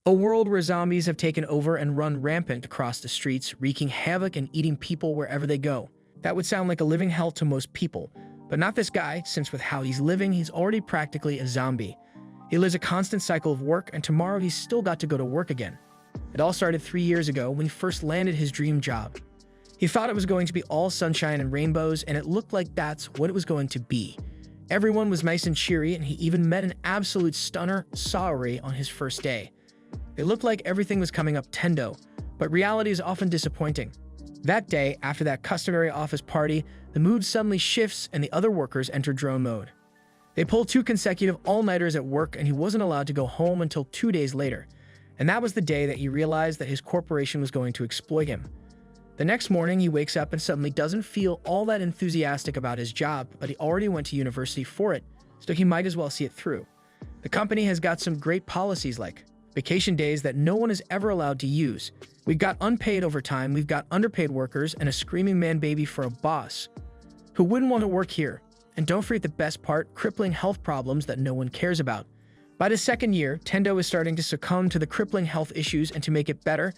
A world where zombies have taken over and run rampant across the streets, wreaking havoc and eating people wherever they go. That would sound like a living hell to most people, but not this guy, since with how he's living, he's already practically a zombie. He lives a constant cycle of work, and tomorrow he's still got to go to work again. It all started 3 years ago when he first landed his dream job. He thought it was going to be all sunshine and rainbows, and it looked like that's what it was going to be. Everyone was nice and cheery, and he even met an absolute stunner, Saori, on his first day. It looked like everything was coming up tendo, but reality is often disappointing. That day, after that customary office party, the mood suddenly shifts and the other workers enter drone mode. They pulled 2 consecutive all-nighters at work, and he wasn't allowed to go home until 2 days later. And that was the day that he realized that his corporation was going to exploit him. The next morning, he wakes up and suddenly doesn't feel all that enthusiastic about his job, but he already went to university for it, so he might as well see it through. The company has got some great policies like vacation days that no one is ever allowed to use. We've got unpaid overtime, we've got underpaid workers, and a screaming man-baby for a boss. Who wouldn't want to work here? And don't forget the best part, crippling health problems that no one cares about. By the second year, Tendo is starting to succumb to the crippling health issues, and to make it better,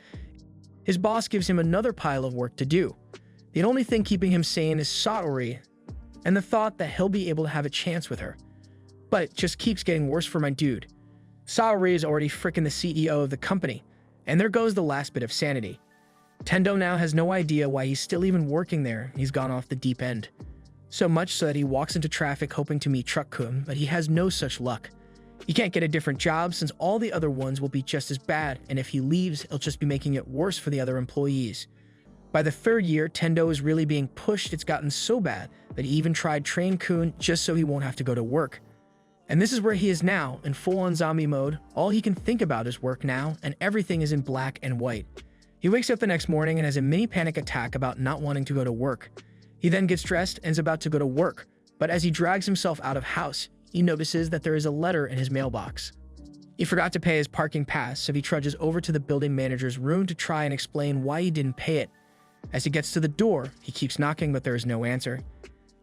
his boss gives him another pile of work to do. The only thing keeping him sane is Saori, and the thought that he'll be able to have a chance with her. But it just keeps getting worse for my dude. Saori is already frickin' the CEO of the company, and there goes the last bit of sanity. Tendo now has no idea why he's still even working there. He's gone off the deep end. So much so that he walks into traffic hoping to meet Truck-kun, but he has no such luck. He can't get a different job since all the other ones will be just as bad, and if he leaves, he'll just be making it worse for the other employees. By the 3rd year, Tendo is really being pushed. It's gotten so bad that he even tried Train-kun just so he won't have to go to work. And this is where he is now, in full-on zombie mode. All he can think about is work now, and everything is in black and white. He wakes up the next morning and has a mini panic attack about not wanting to go to work. He then gets dressed and is about to go to work, but as he drags himself out of house, he notices that there is a letter in his mailbox. He forgot to pay his parking pass, so he trudges over to the building manager's room to try and explain why he didn't pay it. As he gets to the door, he keeps knocking, but there is no answer.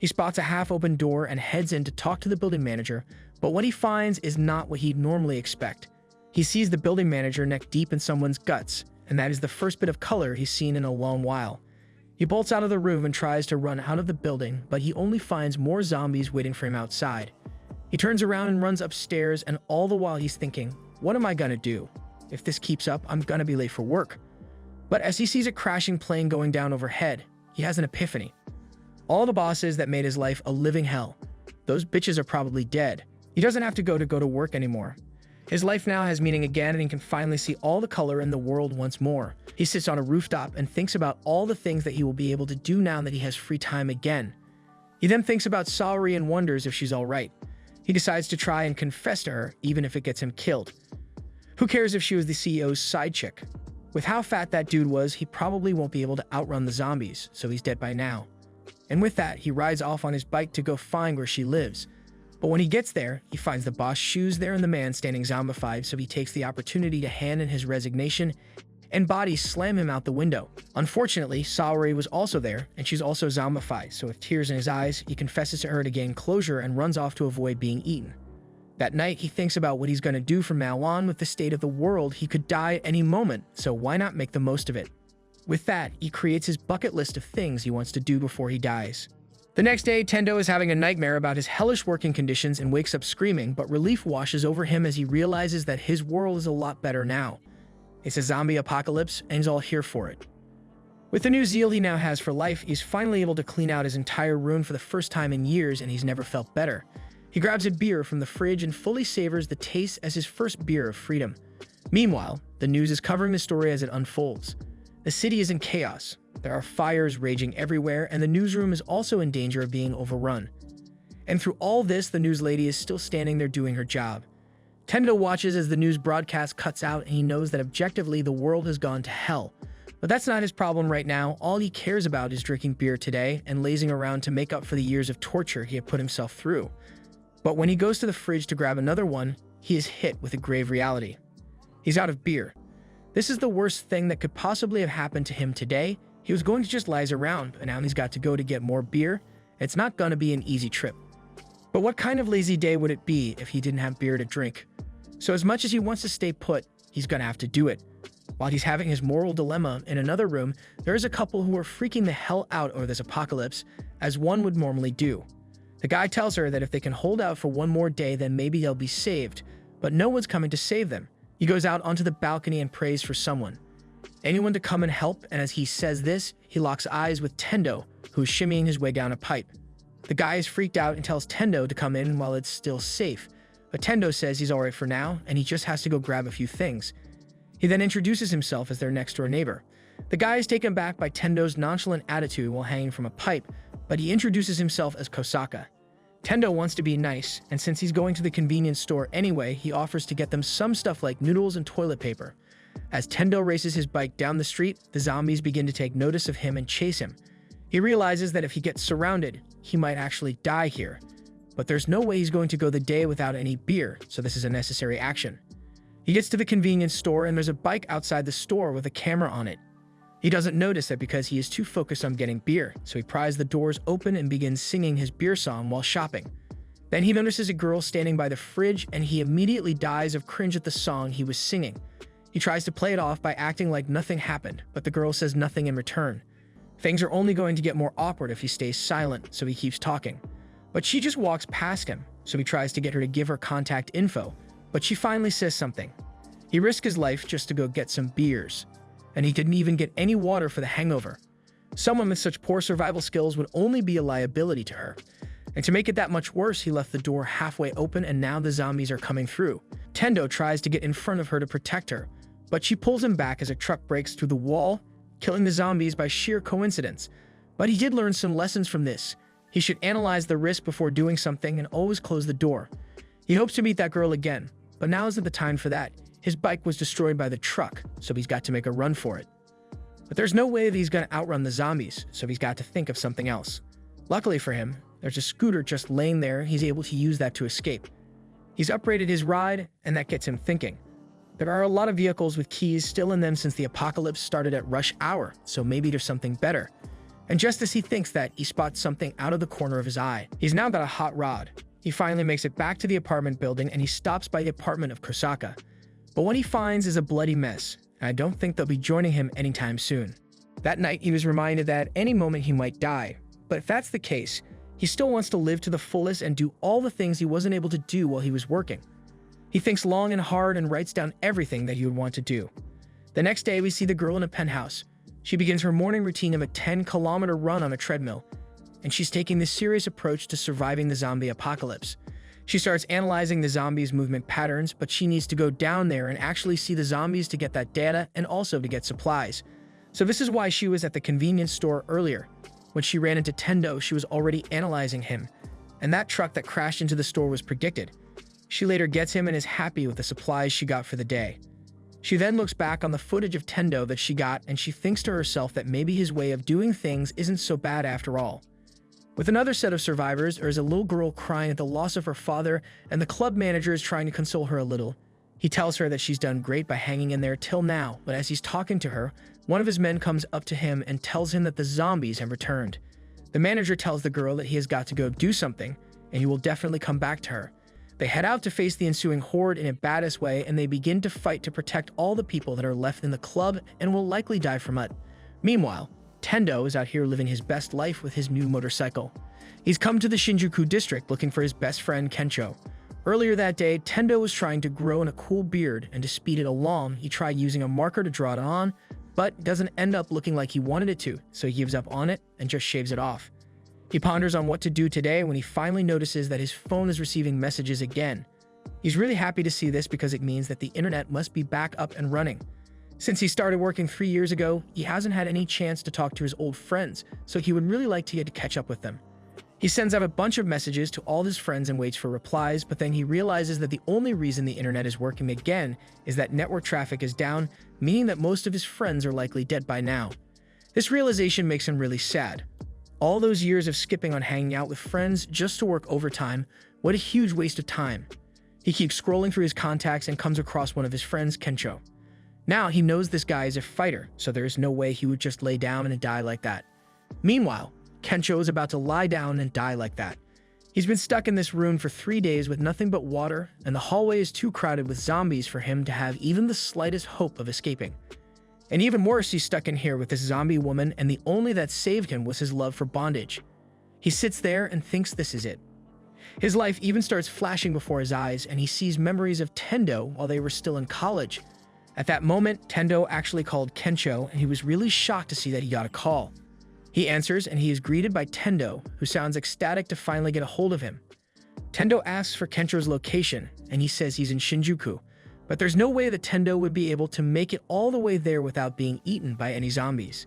He spots a half-open door and heads in to talk to the building manager, but what he finds is not what he'd normally expect. He sees the building manager neck deep in someone's guts, and that is the first bit of color he's seen in a long while. He bolts out of the room and tries to run out of the building, but he only finds more zombies waiting for him outside. He turns around and runs upstairs, and all the while he's thinking, what am I gonna do? If this keeps up, I'm gonna be late for work. But as he sees a crashing plane going down overhead, he has an epiphany. All the bosses that made his life a living hell, those bitches are probably dead. He doesn't have to go to work anymore. His life now has meaning again, and he can finally see all the color in the world once more. He sits on a rooftop and thinks about all the things that he will be able to do now that he has free time again. He then thinks about Saori and wonders if she's alright. He decides to try and confess to her, even if it gets him killed. Who cares if she was the CEO's side chick? With how fat that dude was, he probably won't be able to outrun the zombies, so he's dead by now. And with that, he rides off on his bike to go find where she lives. But when he gets there, he finds the boss shoes there and the man standing zombified, so he takes the opportunity to hand in his resignation, and bodies slam him out the window. Unfortunately, Saori was also there, and she's also zombified, so with tears in his eyes, he confesses to her to gain closure and runs off to avoid being eaten. That night, he thinks about what he's going to do from now on. With the state of the world, he could die at any moment, so why not make the most of it? With that, he creates his bucket list of things he wants to do before he dies. The next day, Tendo is having a nightmare about his hellish working conditions and wakes up screaming, but relief washes over him as he realizes that his world is a lot better now. It's a zombie apocalypse, and he's all here for it. With the new zeal he now has for life, he's finally able to clean out his entire room for the first time in years, and he's never felt better. He grabs a beer from the fridge and fully savors the taste as his first beer of freedom. Meanwhile, the news is covering the story as it unfolds. The city is in chaos. There are fires raging everywhere, and the newsroom is also in danger of being overrun. And through all this, the news lady is still standing there doing her job. Tendo watches as the news broadcast cuts out, and he knows that objectively the world has gone to hell. But that's not his problem right now. All he cares about is drinking beer today and lazing around to make up for the years of torture he had put himself through. But when he goes to the fridge to grab another one, he is hit with a grave reality. He's out of beer. This is the worst thing that could possibly have happened to him today. He was going to just laze around, but now he's got to go to get more beer. It's not going to be an easy trip. But what kind of lazy day would it be if he didn't have beer to drink? So as much as he wants to stay put, he's gonna have to do it. While he's having his moral dilemma in another room, there is a couple who are freaking the hell out over this apocalypse, as one would normally do. The guy tells her that if they can hold out for one more day, then maybe they'll be saved, but no one's coming to save them. He goes out onto the balcony and prays for someone. Anyone to come and help, and as he says this, he locks eyes with Tendo, who is shimmying his way down a pipe. The guy is freaked out and tells Tendo to come in while it's still safe, but Tendo says he's alright for now, and he just has to go grab a few things. He then introduces himself as their next-door neighbor. The guy is taken back by Tendo's nonchalant attitude while hanging from a pipe, but he introduces himself as Kosaka. Tendo wants to be nice, and since he's going to the convenience store anyway, he offers to get them some stuff like noodles and toilet paper. As Tendo races his bike down the street, the zombies begin to take notice of him and chase him. He realizes that if he gets surrounded, he might actually die here. But there's no way he's going to go the day without any beer, so this is a necessary action. He gets to the convenience store and there's a bike outside the store with a camera on it. He doesn't notice it because he is too focused on getting beer, so he pries the doors open and begins singing his beer song while shopping. Then he notices a girl standing by the fridge and he immediately dies of cringe at the song he was singing. He tries to play it off by acting like nothing happened, but the girl says nothing in return. Things are only going to get more awkward if he stays silent, so he keeps talking. But she just walks past him, so he tries to get her to give her contact info, but she finally says something. He risks his life just to go get some beers, and he didn't even get any water for the hangover. Someone with such poor survival skills would only be a liability to her. And to make it that much worse, he left the door halfway open and now the zombies are coming through. Tendo tries to get in front of her to protect her, but she pulls him back as a truck breaks through the wall, killing the zombies by sheer coincidence. But he did learn some lessons from this. He should analyze the risk before doing something and always close the door. He hopes to meet that girl again, but now isn't the time for that. His bike was destroyed by the truck, so he's got to make a run for it. But there's no way that he's going to outrun the zombies, so he's got to think of something else. Luckily for him, there's a scooter just laying there. He's able to use that to escape. He's upgraded his ride, and that gets him thinking. There are a lot of vehicles with keys still in them since the apocalypse started at rush hour, so maybe there's something better. And just as he thinks that, he spots something out of the corner of his eye. He's now got a hot rod. He finally makes it back to the apartment building, and he stops by the apartment of Kosaka. But what he finds is a bloody mess, and I don't think they'll be joining him anytime soon. That night, he was reminded that at any moment he might die. But if that's the case, he still wants to live to the fullest and do all the things he wasn't able to do while he was working. He thinks long and hard and writes down everything that he would want to do. The next day, we see the girl in a penthouse. She begins her morning routine of a 10-kilometer run on a treadmill, and she's taking this serious approach to surviving the zombie apocalypse. She starts analyzing the zombies' movement patterns, but she needs to go down there and actually see the zombies to get that data and also to get supplies. So this is why she was at the convenience store earlier. When she ran into Tendo, she was already analyzing him, and that truck that crashed into the store was predicted. She later gets him and is happy with the supplies she got for the day. She then looks back on the footage of Tendo that she got, and she thinks to herself that maybe his way of doing things isn't so bad after all. With another set of survivors, there is a little girl crying at the loss of her father, and the club manager is trying to console her a little. He tells her that she's done great by hanging in there till now, but as he's talking to her, one of his men comes up to him and tells him that the zombies have returned. The manager tells the girl that he has got to go do something, and he will definitely come back to her. They head out to face the ensuing horde in a badass way, and they begin to fight to protect all the people that are left in the club and will likely die from it. Meanwhile, Tendo is out here living his best life with his new motorcycle. He's come to the Shinjuku district looking for his best friend Kencho. Earlier that day, Tendo was trying to grow in a cool beard, and to speed it along, he tried using a marker to draw it on, but doesn't end up looking like he wanted it to, so he gives up on it and just shaves it off. He ponders on what to do today when he finally notices that his phone is receiving messages again. He's really happy to see this because it means that the internet must be back up and running. Since he started working 3 years ago, he hasn't had any chance to talk to his old friends, so he would really like to get to catch up with them. He sends out a bunch of messages to all his friends and waits for replies, but then he realizes that the only reason the internet is working again is that network traffic is down, meaning that most of his friends are likely dead by now. This realization makes him really sad. All those years of skipping on hanging out with friends just to work overtime, what a huge waste of time. He keeps scrolling through his contacts and comes across one of his friends, Kencho. Now he knows this guy is a fighter, so there is no way he would just lay down and die like that. Meanwhile, Kencho is about to lie down and die like that. He's been stuck in this room for 3 days with nothing but water, and the hallway is too crowded with zombies for him to have even the slightest hope of escaping. And even worse, he's stuck in here with this zombie woman, and the only that saved him was his love for bondage. He sits there and thinks this is it. His life even starts flashing before his eyes, and he sees memories of Tendo while they were still in college. At that moment, Tendo actually called Kencho, and he was really shocked to see that he got a call. He answers, and he is greeted by Tendo, who sounds ecstatic to finally get a hold of him. Tendo asks for Kencho's location, and he says he's in Shinjuku, but there's no way that Tendo would be able to make it all the way there without being eaten by any zombies.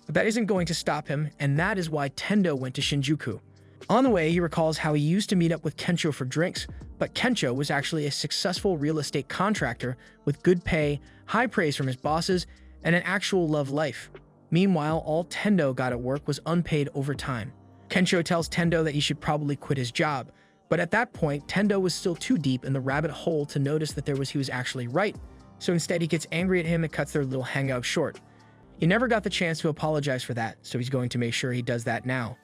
But that isn't going to stop him, and that is why Tendo went to Shinjuku. On the way, he recalls how he used to meet up with Kencho for drinks, but Kencho was actually a successful real estate contractor with good pay, high praise from his bosses, and an actual love life. Meanwhile, all Tendo got at work was unpaid overtime. Kencho tells Tendo that he should probably quit his job, but at that point, Tendo was still too deep in the rabbit hole to notice that he was actually right, so instead he gets angry at him and cuts their little hangout short. He never got the chance to apologize for that, so he's going to make sure he does that now.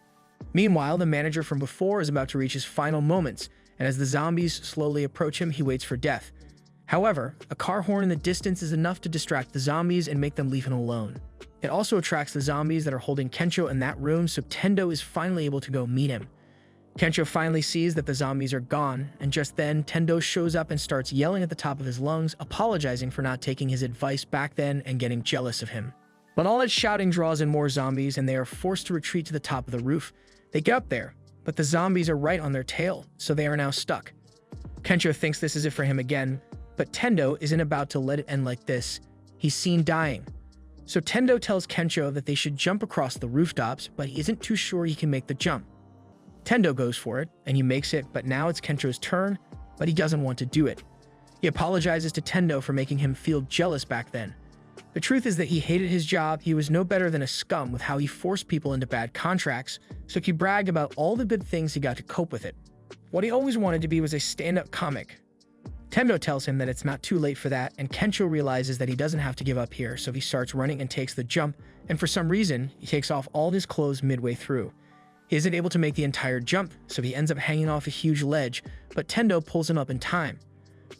Meanwhile, the manager from before is about to reach his final moments, and as the zombies slowly approach him, he waits for death. However, a car horn in the distance is enough to distract the zombies and make them leave him alone. It also attracts the zombies that are holding Kencho in that room, so Tendo is finally able to go meet him. Kencho finally sees that the zombies are gone, and just then, Tendo shows up and starts yelling at the top of his lungs, apologizing for not taking his advice back then and getting jealous of him. But all that shouting draws in more zombies, and they are forced to retreat to the top of the roof. They get up there, but the zombies are right on their tail, so they are now stuck. Kencho thinks this is it for him again, but Tendo isn't about to let it end like this. He's seen dying. So Tendo tells Kencho that they should jump across the rooftops, but he isn't too sure he can make the jump. Tendo goes for it, and he makes it, but now it's Kencho's turn, but he doesn't want to do it. He apologizes to Tendo for making him feel jealous back then. The truth is that he hated his job. He was no better than a scum with how he forced people into bad contracts, so he bragged about all the good things he got to cope with it. What he always wanted to be was a stand-up comic. Tendo tells him that it's not too late for that, and Kencho realizes that he doesn't have to give up here, so he starts running and takes the jump, and for some reason, he takes off all his clothes midway through. He isn't able to make the entire jump, so he ends up hanging off a huge ledge, but Tendo pulls him up in time.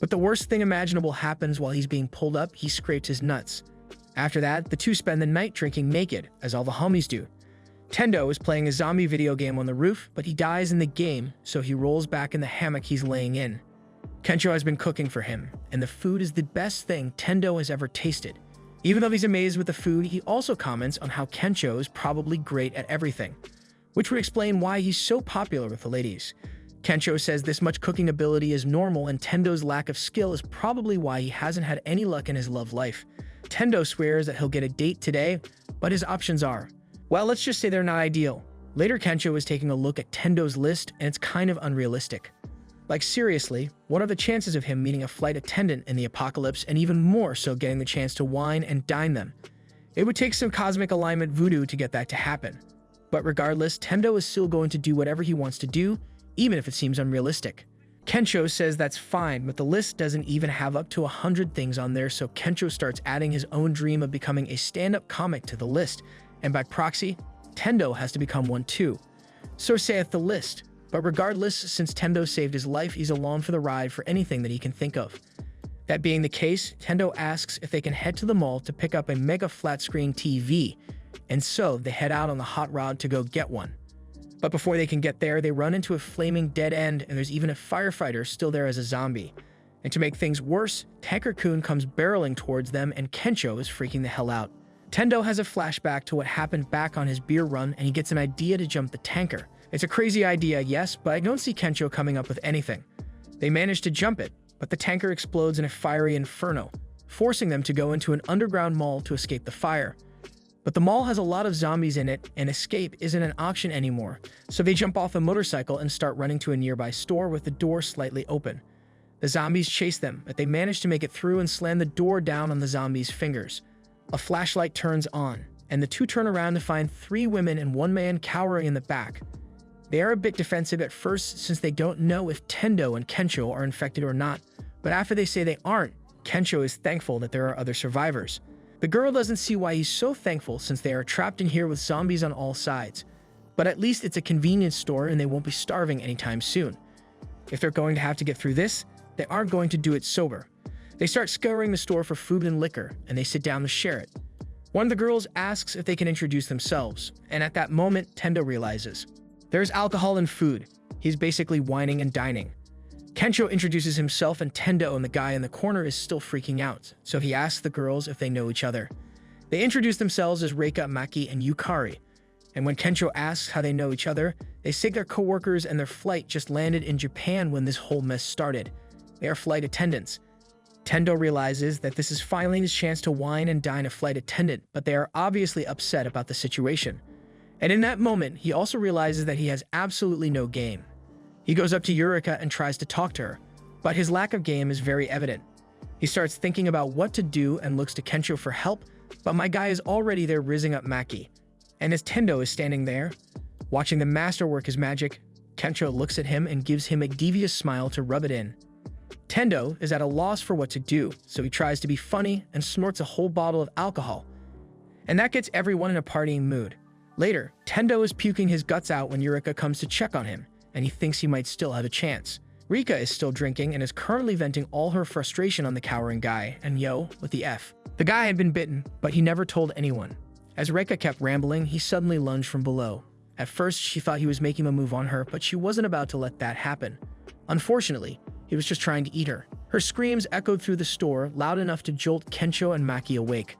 But the worst thing imaginable happens while he's being pulled up. He scrapes his nuts. After that, the two spend the night drinking naked, as all the homies do. Tendo is playing a zombie video game on the roof, but he dies in the game, so he rolls back in the hammock he's laying in. Kencho has been cooking for him, and the food is the best thing Tendo has ever tasted. Even though he's amazed with the food, he also comments on how Kencho is probably great at everything, which would explain why he's so popular with the ladies. Kencho says this much cooking ability is normal, and Tendo's lack of skill is probably why he hasn't had any luck in his love life. Tendo swears that he'll get a date today, but his options are, well, let's just say they're not ideal. Later, Kencho is taking a look at Tendo's list, and it's kind of unrealistic. Like seriously, what are the chances of him meeting a flight attendant in the apocalypse, and even more so getting the chance to wine and dine them? It would take some cosmic alignment voodoo to get that to happen. But regardless, Tendo is still going to do whatever he wants to do, even if it seems unrealistic. Kencho says that's fine, but the list doesn't even have up to 100 things on there, so Kencho starts adding his own dream of becoming a stand-up comic to the list, and by proxy, Tendo has to become one too. So saith the list. But regardless, since Tendo saved his life, he's along for the ride for anything that he can think of. That being the case, Tendo asks if they can head to the mall to pick up a mega flat-screen TV, and so they head out on the hot rod to go get one. But before they can get there, they run into a flaming dead end, and there's even a firefighter still there as a zombie. And to make things worse, Tanker-kun comes barreling towards them, and Kencho is freaking the hell out. Tendo has a flashback to what happened back on his beer run, and he gets an idea to jump the tanker. It's a crazy idea, yes, but I don't see Kencho coming up with anything. They manage to jump it, but the tanker explodes in a fiery inferno, forcing them to go into an underground mall to escape the fire. But the mall has a lot of zombies in it, and escape isn't an option anymore, so they jump off a motorcycle and start running to a nearby store with the door slightly open. The zombies chase them, but they manage to make it through and slam the door down on the zombies' fingers. A flashlight turns on, and the two turn around to find 3 women and 1 man cowering in the back. They are a bit defensive at first since they don't know if Tendo and Kencho are infected or not, but after they say they aren't, Kencho is thankful that there are other survivors. The girl doesn't see why he's so thankful since they are trapped in here with zombies on all sides. but at least it's a convenience store and they won't be starving anytime soon. If they're going to have to get through this, they aren't going to do it sober. They start scouring the store for food and liquor, and they sit down to share it. One of the girls asks if they can introduce themselves, and at that moment, Tendo realizes. There's alcohol and food. He's basically whining and dining. Kencho introduces himself, and Tendo and the guy in the corner is still freaking out, so he asks the girls if they know each other. They introduce themselves as Reika, Maki, and Yukari. And when Kencho asks how they know each other, they say they're co-workers and their flight just landed in Japan when this whole mess started. They are flight attendants. Tendo realizes that this is finally his chance to wine and dine a flight attendant, but they are obviously upset about the situation. And in that moment, he also realizes that he has absolutely no game. He goes up to Yurika and tries to talk to her, but his lack of game is very evident. He starts thinking about what to do and looks to Kencho for help, but my guy is already there rizzing up Maki. And as Tendo is standing there, watching the master work his magic, Kencho looks at him and gives him a devious smile to rub it in. Tendo is at a loss for what to do, so he tries to be funny and snorts a whole bottle of alcohol. And that gets everyone in a partying mood. Later, Tendo is puking his guts out when Yurika comes to check on him, and he thinks he might still have a chance. Rika is still drinking and is currently venting all her frustration on the cowering guy, and Yo with the F. The guy had been bitten, but he never told anyone. As Reika kept rambling, he suddenly lunged from below. At first, she thought he was making a move on her, but she wasn't about to let that happen. Unfortunately, he was just trying to eat her. Her screams echoed through the store, loud enough to jolt Kencho and Maki awake.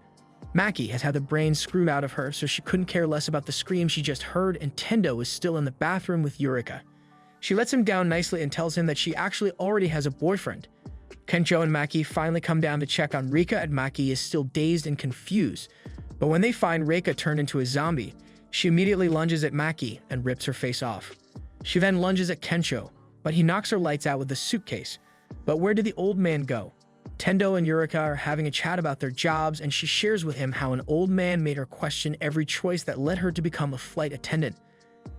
Maki has had the brains screwed out of her, so she couldn't care less about the scream she just heard, and Tendo was still in the bathroom with Yurika. She lets him down nicely and tells him that she actually already has a boyfriend. Kencho and Maki finally come down to check on Rika, and Maki is still dazed and confused. But when they find Reika turned into a zombie, she immediately lunges at Maki and rips her face off. She then lunges at Kencho, but he knocks her lights out with the suitcase. But where did the old man go? Tendo and Yurika are having a chat about their jobs, and she shares with him how an old man made her question every choice that led her to become a flight attendant.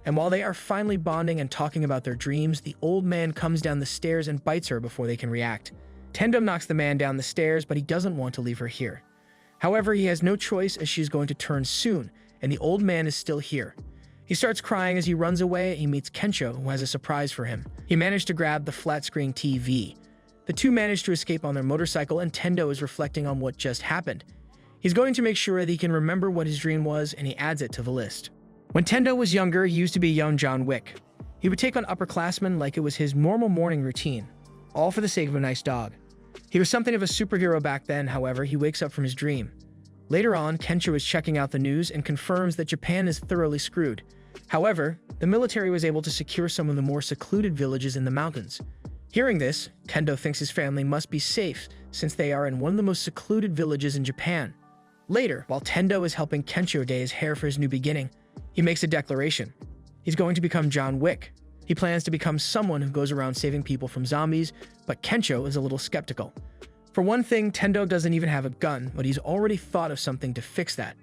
And while they are finally bonding and talking about their dreams, the old man comes down the stairs and bites her before they can react. Tendo knocks the man down the stairs, but he doesn't want to leave her here. However, he has no choice as she's going to turn soon, and the old man is still here. He starts crying as he runs away, and he meets Kencho, who has a surprise for him. He managed to grab the flat-screen TV. The two manage to escape on their motorcycle, and Tendo is reflecting on what just happened. He's going to make sure that he can remember what his dream was, and he adds it to the list. When Tendo was younger, he used to be young John Wick. He would take on upperclassmen like it was his normal morning routine, all for the sake of a nice dog. He was something of a superhero back then, however, he wakes up from his dream. Later on, Kencho is checking out the news and confirms that Japan is thoroughly screwed. However, the military was able to secure some of the more secluded villages in the mountains. Hearing this, Tendo thinks his family must be safe since they are in one of the most secluded villages in Japan. Later, while Tendo is helping Kencho dye his hair for his new beginning, he makes a declaration. He's going to become John Wick. He plans to become someone who goes around saving people from zombies, but Kencho is a little skeptical. For one thing, Tendo doesn't even have a gun, but he's already thought of something to fix that.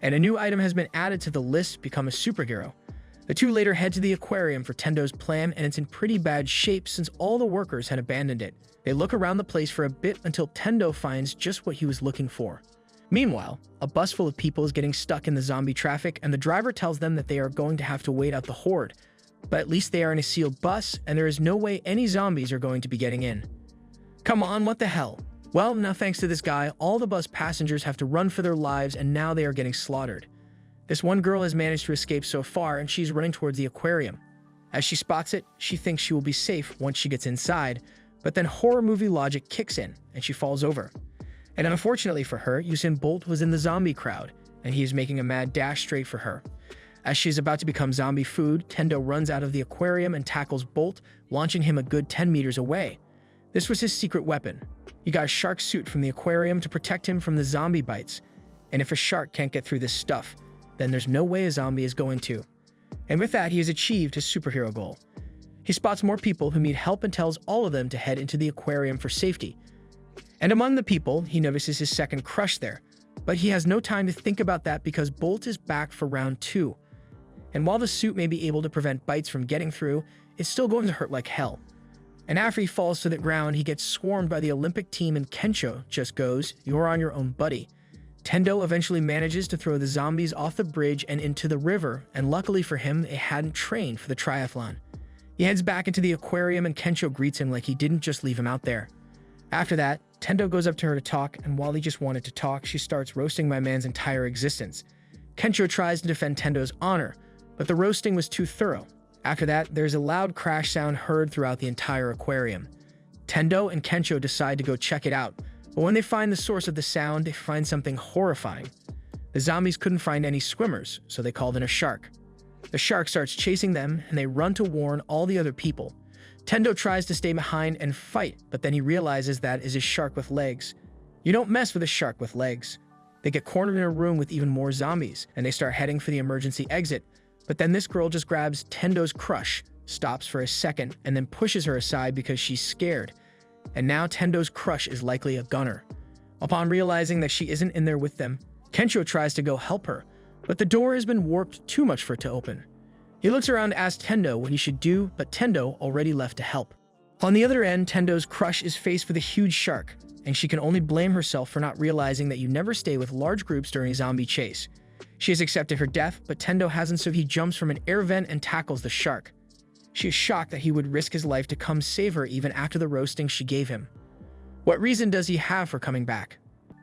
And a new item has been added to the list, become a superhero. The two later head to the aquarium for Tendo's plan, and it's in pretty bad shape since all the workers had abandoned it. They look around the place for a bit until Tendo finds just what he was looking for. Meanwhile, a bus full of people is getting stuck in the zombie traffic, and the driver tells them that they are going to have to wait out the horde. But at least they are in a sealed bus, and there is no way any zombies are going to be getting in. Come on, what the hell? Well, now thanks to this guy, all the bus passengers have to run for their lives, and now they are getting slaughtered. This one girl has managed to escape so far, and she's running towards the aquarium. As she spots it, she thinks she will be safe once she gets inside, but then horror movie logic kicks in, and she falls over. And unfortunately for her, Usain Bolt was in the zombie crowd, and he is making a mad dash straight for her. As she's about to become zombie food, Tendo runs out of the aquarium and tackles Bolt, launching him a good 10 meters away. This was his secret weapon. He got a shark suit from the aquarium to protect him from the zombie bites. And if a shark can't get through this stuff, then there's no way a zombie is going to. And with that, he has achieved his superhero goal. He spots more people who need help and tells all of them to head into the aquarium for safety. And among the people, he notices his second crush there. But he has no time to think about that because Bolt is back for round 2. And while the suit may be able to prevent bites from getting through, it's still going to hurt like hell. And after he falls to the ground, he gets swarmed by the Olympic team, and Kencho just goes, "You're on your own, buddy." Tendo eventually manages to throw the zombies off the bridge and into the river, and luckily for him, they hadn't trained for the triathlon. He heads back into the aquarium and Kensho greets him like he didn't just leave him out there. After that, Tendo goes up to her to talk, and while he just wanted to talk, she starts roasting my man's entire existence. Kensho tries to defend Tendo's honor, but the roasting was too thorough. After that, there's a loud crash sound heard throughout the entire aquarium. Tendo and Kensho decide to go check it out, but when they find the source of the sound, they find something horrifying. The zombies couldn't find any swimmers, so they called in a shark. The shark starts chasing them, and they run to warn all the other people. Tendo tries to stay behind and fight, but then he realizes that is a shark with legs. You don't mess with a shark with legs. They get cornered in a room with even more zombies, and they start heading for the emergency exit. But then this girl just grabs Tendo's crush, stops for a second, and then pushes her aside because she's scared. And now Tendo's crush is likely a gunner. Upon realizing that she isn't in there with them, Kensho tries to go help her, but the door has been warped too much for it to open. He looks around to ask Tendo what he should do, but Tendo already left to help. On the other end, Tendo's crush is faced with a huge shark, and she can only blame herself for not realizing that you never stay with large groups during a zombie chase. She has accepted her death, but Tendo hasn't, so he jumps from an air vent and tackles the shark. She is shocked that he would risk his life to come save her even after the roasting she gave him. What reason does he have for coming back?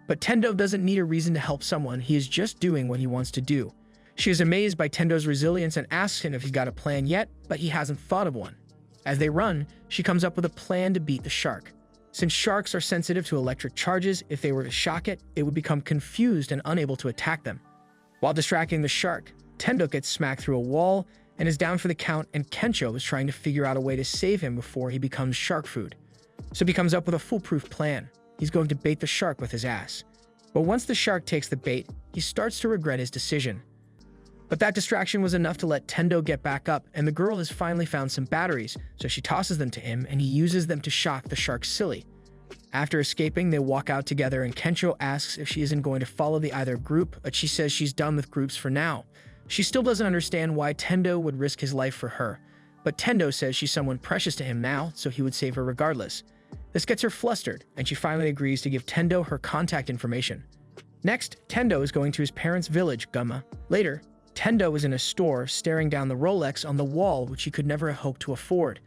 But Tendo doesn't need a reason to help someone, he is just doing what he wants to do. She is amazed by Tendo's resilience and asks him if he's got a plan yet, but he hasn't thought of one. As they run, she comes up with a plan to beat the shark. Since sharks are sensitive to electric charges, if they were to shock it, it would become confused and unable to attack them. While distracting the shark, Tendo gets smacked through a wall and is down for the count, and Kensho is trying to figure out a way to save him before he becomes shark food. So he comes up with a foolproof plan. He's going to bait the shark with his ass. But once the shark takes the bait, he starts to regret his decision. But that distraction was enough to let Tendo get back up, and the girl has finally found some batteries, so she tosses them to him and he uses them to shock the shark silly. After escaping, they walk out together, and Kensho asks if she isn't going to follow the either group, but she says she's done with groups for now. She still doesn't understand why Tendo would risk his life for her, but Tendo says she's someone precious to him now, so he would save her regardless. This gets her flustered, and she finally agrees to give Tendo her contact information. Next, Tendo is going to his parents' village, Gumma. Later, Tendo is in a store staring down the Rolex on the wall, which he could never have hoped to afford.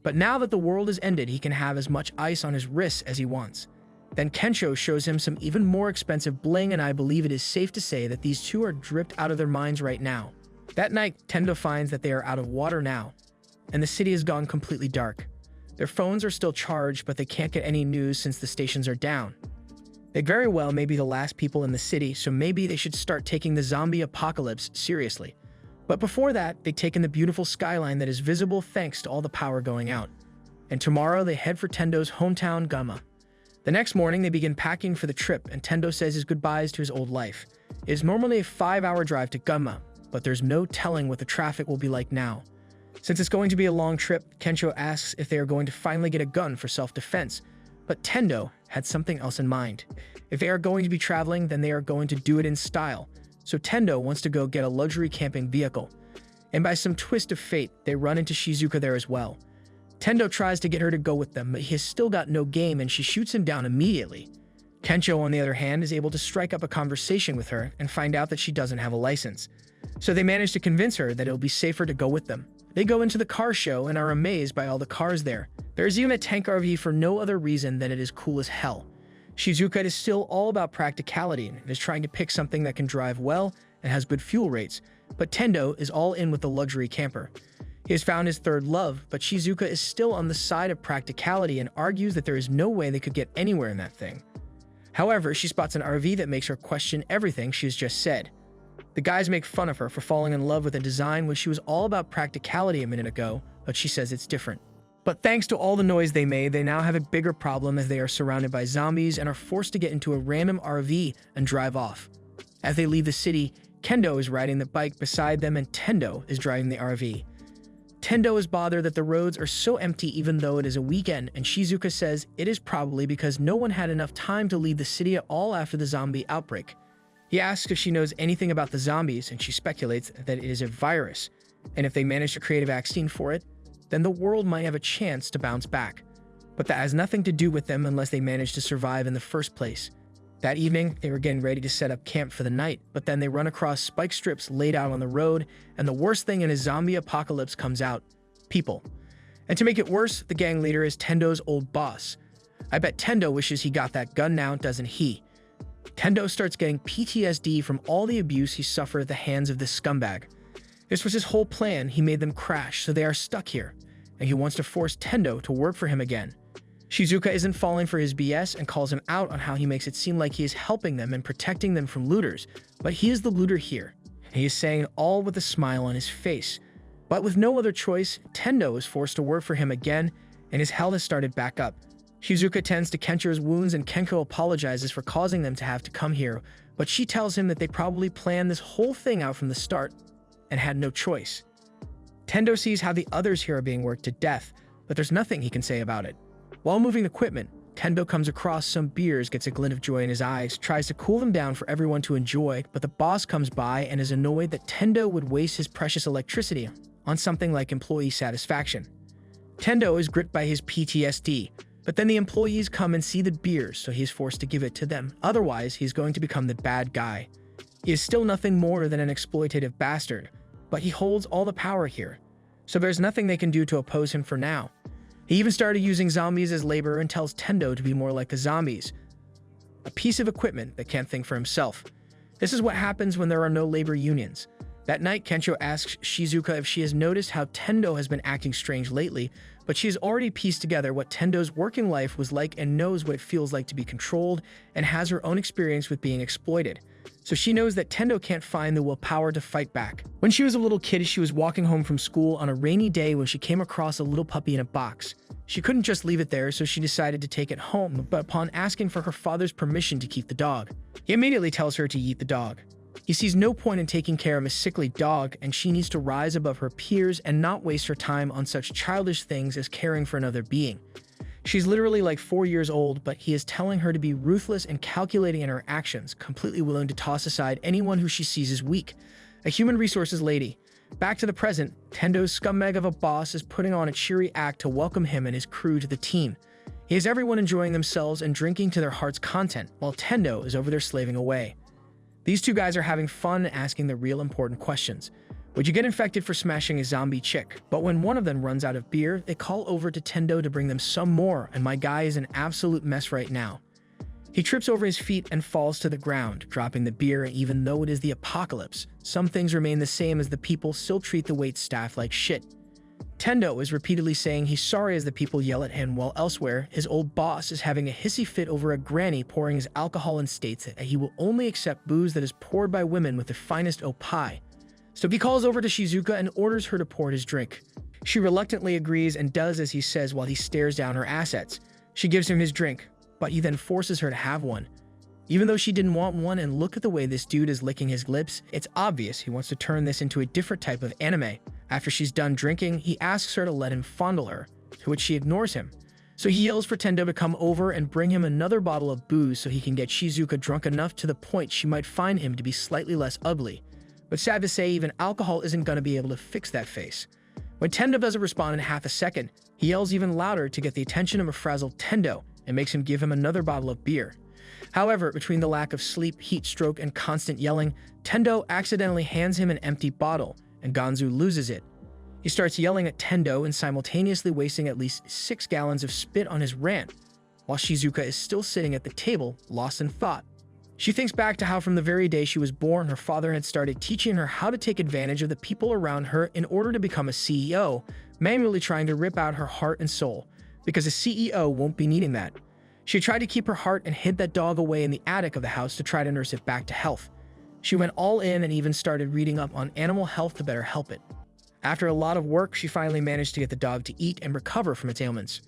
But now that the world has ended, he can have as much ice on his wrists as he wants. Then Kensho shows him some even more expensive bling, and I believe it is safe to say that these two are dripped out of their minds right now. That night, Tendo finds that they are out of water now, and the city has gone completely dark. Their phones are still charged, but they can't get any news since the stations are down. They very well may be the last people in the city, so maybe they should start taking the zombie apocalypse seriously. But before that, they take in the beautiful skyline that is visible thanks to all the power going out. And tomorrow they head for Tendo's hometown, Gumma. The next morning, they begin packing for the trip, and Tendo says his goodbyes to his old life. It is normally a 5-hour drive to Gumma, but there's no telling what the traffic will be like now. Since it's going to be a long trip, Kensho asks if they are going to finally get a gun for self-defense, but Tendo had something else in mind. If they are going to be traveling, then they are going to do it in style. So Tendo wants to go get a luxury camping vehicle. And by some twist of fate, they run into Shizuka there as well. Tendo tries to get her to go with them, but he has still got no game and she shoots him down immediately. Kensho, on the other hand, is able to strike up a conversation with her and find out that she doesn't have a license. So they manage to convince her that it'll be safer to go with them. They go into the car show and are amazed by all the cars there. There is even a tank RV for no other reason than it is cool as hell. Shizuka is still all about practicality and is trying to pick something that can drive well and has good fuel rates, but Tendo is all in with the luxury camper. He has found his third love, but Shizuka is still on the side of practicality and argues that there is no way they could get anywhere in that thing. However, she spots an RV that makes her question everything she has just said. The guys make fun of her for falling in love with a design when she was all about practicality a minute ago, but she says it's different. But thanks to all the noise they made, they now have a bigger problem as they are surrounded by zombies and are forced to get into a random RV and drive off. As they leave the city, Kendo is riding the bike beside them and Tendo is driving the RV. Tendo is bothered that the roads are so empty even though it is a weekend, and Shizuka says it is probably because no one had enough time to leave the city at all after the zombie outbreak. He asks if she knows anything about the zombies, and she speculates that it is a virus, and if they manage to create a vaccine for it, then the world might have a chance to bounce back. But that has nothing to do with them unless they manage to survive in the first place. That evening, they were getting ready to set up camp for the night, but then they run across spike strips laid out on the road, and the worst thing in a zombie apocalypse comes out: people. And to make it worse, the gang leader is Tendo's old boss. I bet Tendo wishes he got that gun now, doesn't he? Tendo starts getting PTSD from all the abuse he suffered at the hands of this scumbag. This was his whole plan. He made them crash, so they are stuck here, and he wants to force Tendo to work for him again. Shizuka isn't falling for his BS and calls him out on how he makes it seem like he is helping them and protecting them from looters, but he is the looter here. He is saying it all with a smile on his face. But with no other choice, Tendo is forced to work for him again, and his hell has started back up. Shizuka tends to Kencho's wounds, and Kencho apologizes for causing them to have to come here, but she tells him that they probably planned this whole thing out from the start and had no choice. Tendo sees how the others here are being worked to death, but there's nothing he can say about it. While moving equipment, Tendo comes across some beers, gets a glint of joy in his eyes, tries to cool them down for everyone to enjoy, but the boss comes by and is annoyed that Tendo would waste his precious electricity on something like employee satisfaction. Tendo is gripped by his PTSD, but then the employees come and see the beers, so he is forced to give it to them. Otherwise, he's going to become the bad guy. He is still nothing more than an exploitative bastard, but he holds all the power here, so there's nothing they can do to oppose him for now. He even started using zombies as labor and tells Tendo to be more like the zombies, a piece of equipment that can't think for himself. This is what happens when there are no labor unions. That night, Kencho asks Shizuka if she has noticed how Tendo has been acting strange lately, but she has already pieced together what Tendo's working life was like and knows what it feels like to be controlled and has her own experience with being exploited. So she knows that Tendo can't find the willpower to fight back. When she was a little kid, she was walking home from school on a rainy day when she came across a little puppy in a box. She couldn't just leave it there, so she decided to take it home, but upon asking for her father's permission to keep the dog, he immediately tells her to eat the dog. He sees no point in taking care of a sickly dog, and she needs to rise above her peers and not waste her time on such childish things as caring for another being. She's literally like 4 years old, but he is telling her to be ruthless and calculating in her actions, completely willing to toss aside anyone who she sees as weak. A human resources lady. Back to the present, Tendo's scumbag of a boss is putting on a cheery act to welcome him and his crew to the team. He has everyone enjoying themselves and drinking to their heart's content, while Tendo is over there slaving away. These two guys are having fun asking the real important questions. Would you get infected for smashing a zombie chick? But when one of them runs out of beer, they call over to Tendo to bring them some more, and my guy is an absolute mess right now. He trips over his feet and falls to the ground, dropping the beer, and even though it is the apocalypse, some things remain the same as the people still treat the wait staff like shit. Tendo is repeatedly saying he's sorry as the people yell at him, while elsewhere, his old boss is having a hissy fit over a granny pouring his alcohol and states that he will only accept booze that is poured by women with the finest opie. So he calls over to Shizuka and orders her to pour his drink. She reluctantly agrees and does as he says while he stares down her assets. She gives him his drink, but he then forces her to have one. Even though she didn't want one, and look at the way this dude is licking his lips, it's obvious he wants to turn this into a different type of anime. After she's done drinking, he asks her to let him fondle her, to which she ignores him. So he yells for Tendo to come over and bring him another bottle of booze so he can get Shizuka drunk enough to the point she might find him to be slightly less ugly. But sad to say, even alcohol isn't going to be able to fix that face. When Tendo doesn't respond in half a second, he yells even louder to get the attention of a frazzled Tendo and makes him give him another bottle of beer. However, between the lack of sleep, heat stroke, and constant yelling, Tendo accidentally hands him an empty bottle, and Ganzu loses it. He starts yelling at Tendo and simultaneously wasting at least 6 gallons of spit on his rant, while Shizuka is still sitting at the table, lost in thought. She thinks back to how from the very day she was born, her father had started teaching her how to take advantage of the people around her in order to become a CEO, manually trying to rip out her heart and soul, because a CEO won't be needing that. She tried to keep her heart and hid that dog away in the attic of the house to try to nurse it back to health. She went all in and even started reading up on animal health to better help it. After a lot of work, she finally managed to get the dog to eat and recover from its ailments.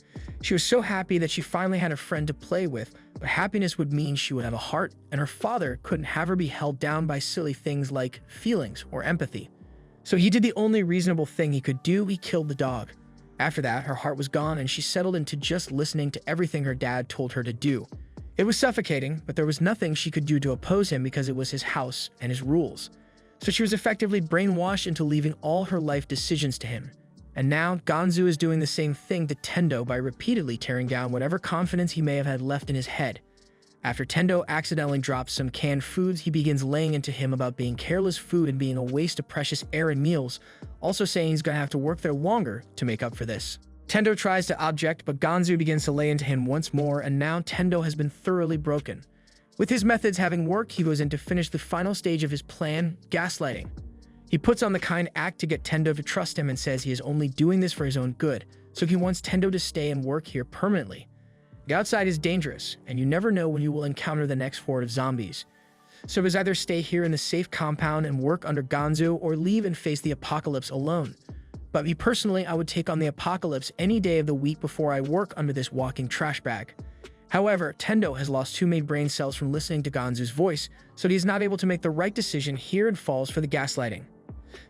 She was so happy that she finally had a friend to play with, but happiness would mean she would have a heart, and her father couldn't have her be held down by silly things like feelings or empathy. So he did the only reasonable thing he could do: he killed the dog. After that, her heart was gone and she settled into just listening to everything her dad told her to do. It was suffocating, but there was nothing she could do to oppose him because it was his house and his rules. So she was effectively brainwashed into leaving all her life decisions to him. And now, Ganzu is doing the same thing to Tendo by repeatedly tearing down whatever confidence he may have had left in his head. After Tendo accidentally drops some canned foods, he begins laying into him about being careless food and being a waste of precious air and meals, also saying he's gonna have to work there longer to make up for this. Tendo tries to object, but Ganzu begins to lay into him once more, and now Tendo has been thoroughly broken. With his methods having worked, he goes in to finish the final stage of his plan, gaslighting. He puts on the kind act to get Tendo to trust him and says he is only doing this for his own good, so he wants Tendo to stay and work here permanently. The outside is dangerous, and you never know when you will encounter the next horde of zombies. So it's either stay here in the safe compound and work under Ganzu, or leave and face the apocalypse alone. But me personally, I would take on the apocalypse any day of the week before I work under this walking trash bag. However, Tendo has lost 2 main brain cells from listening to Ganzu's voice, so he is not able to make the right decision here and falls for the gaslighting.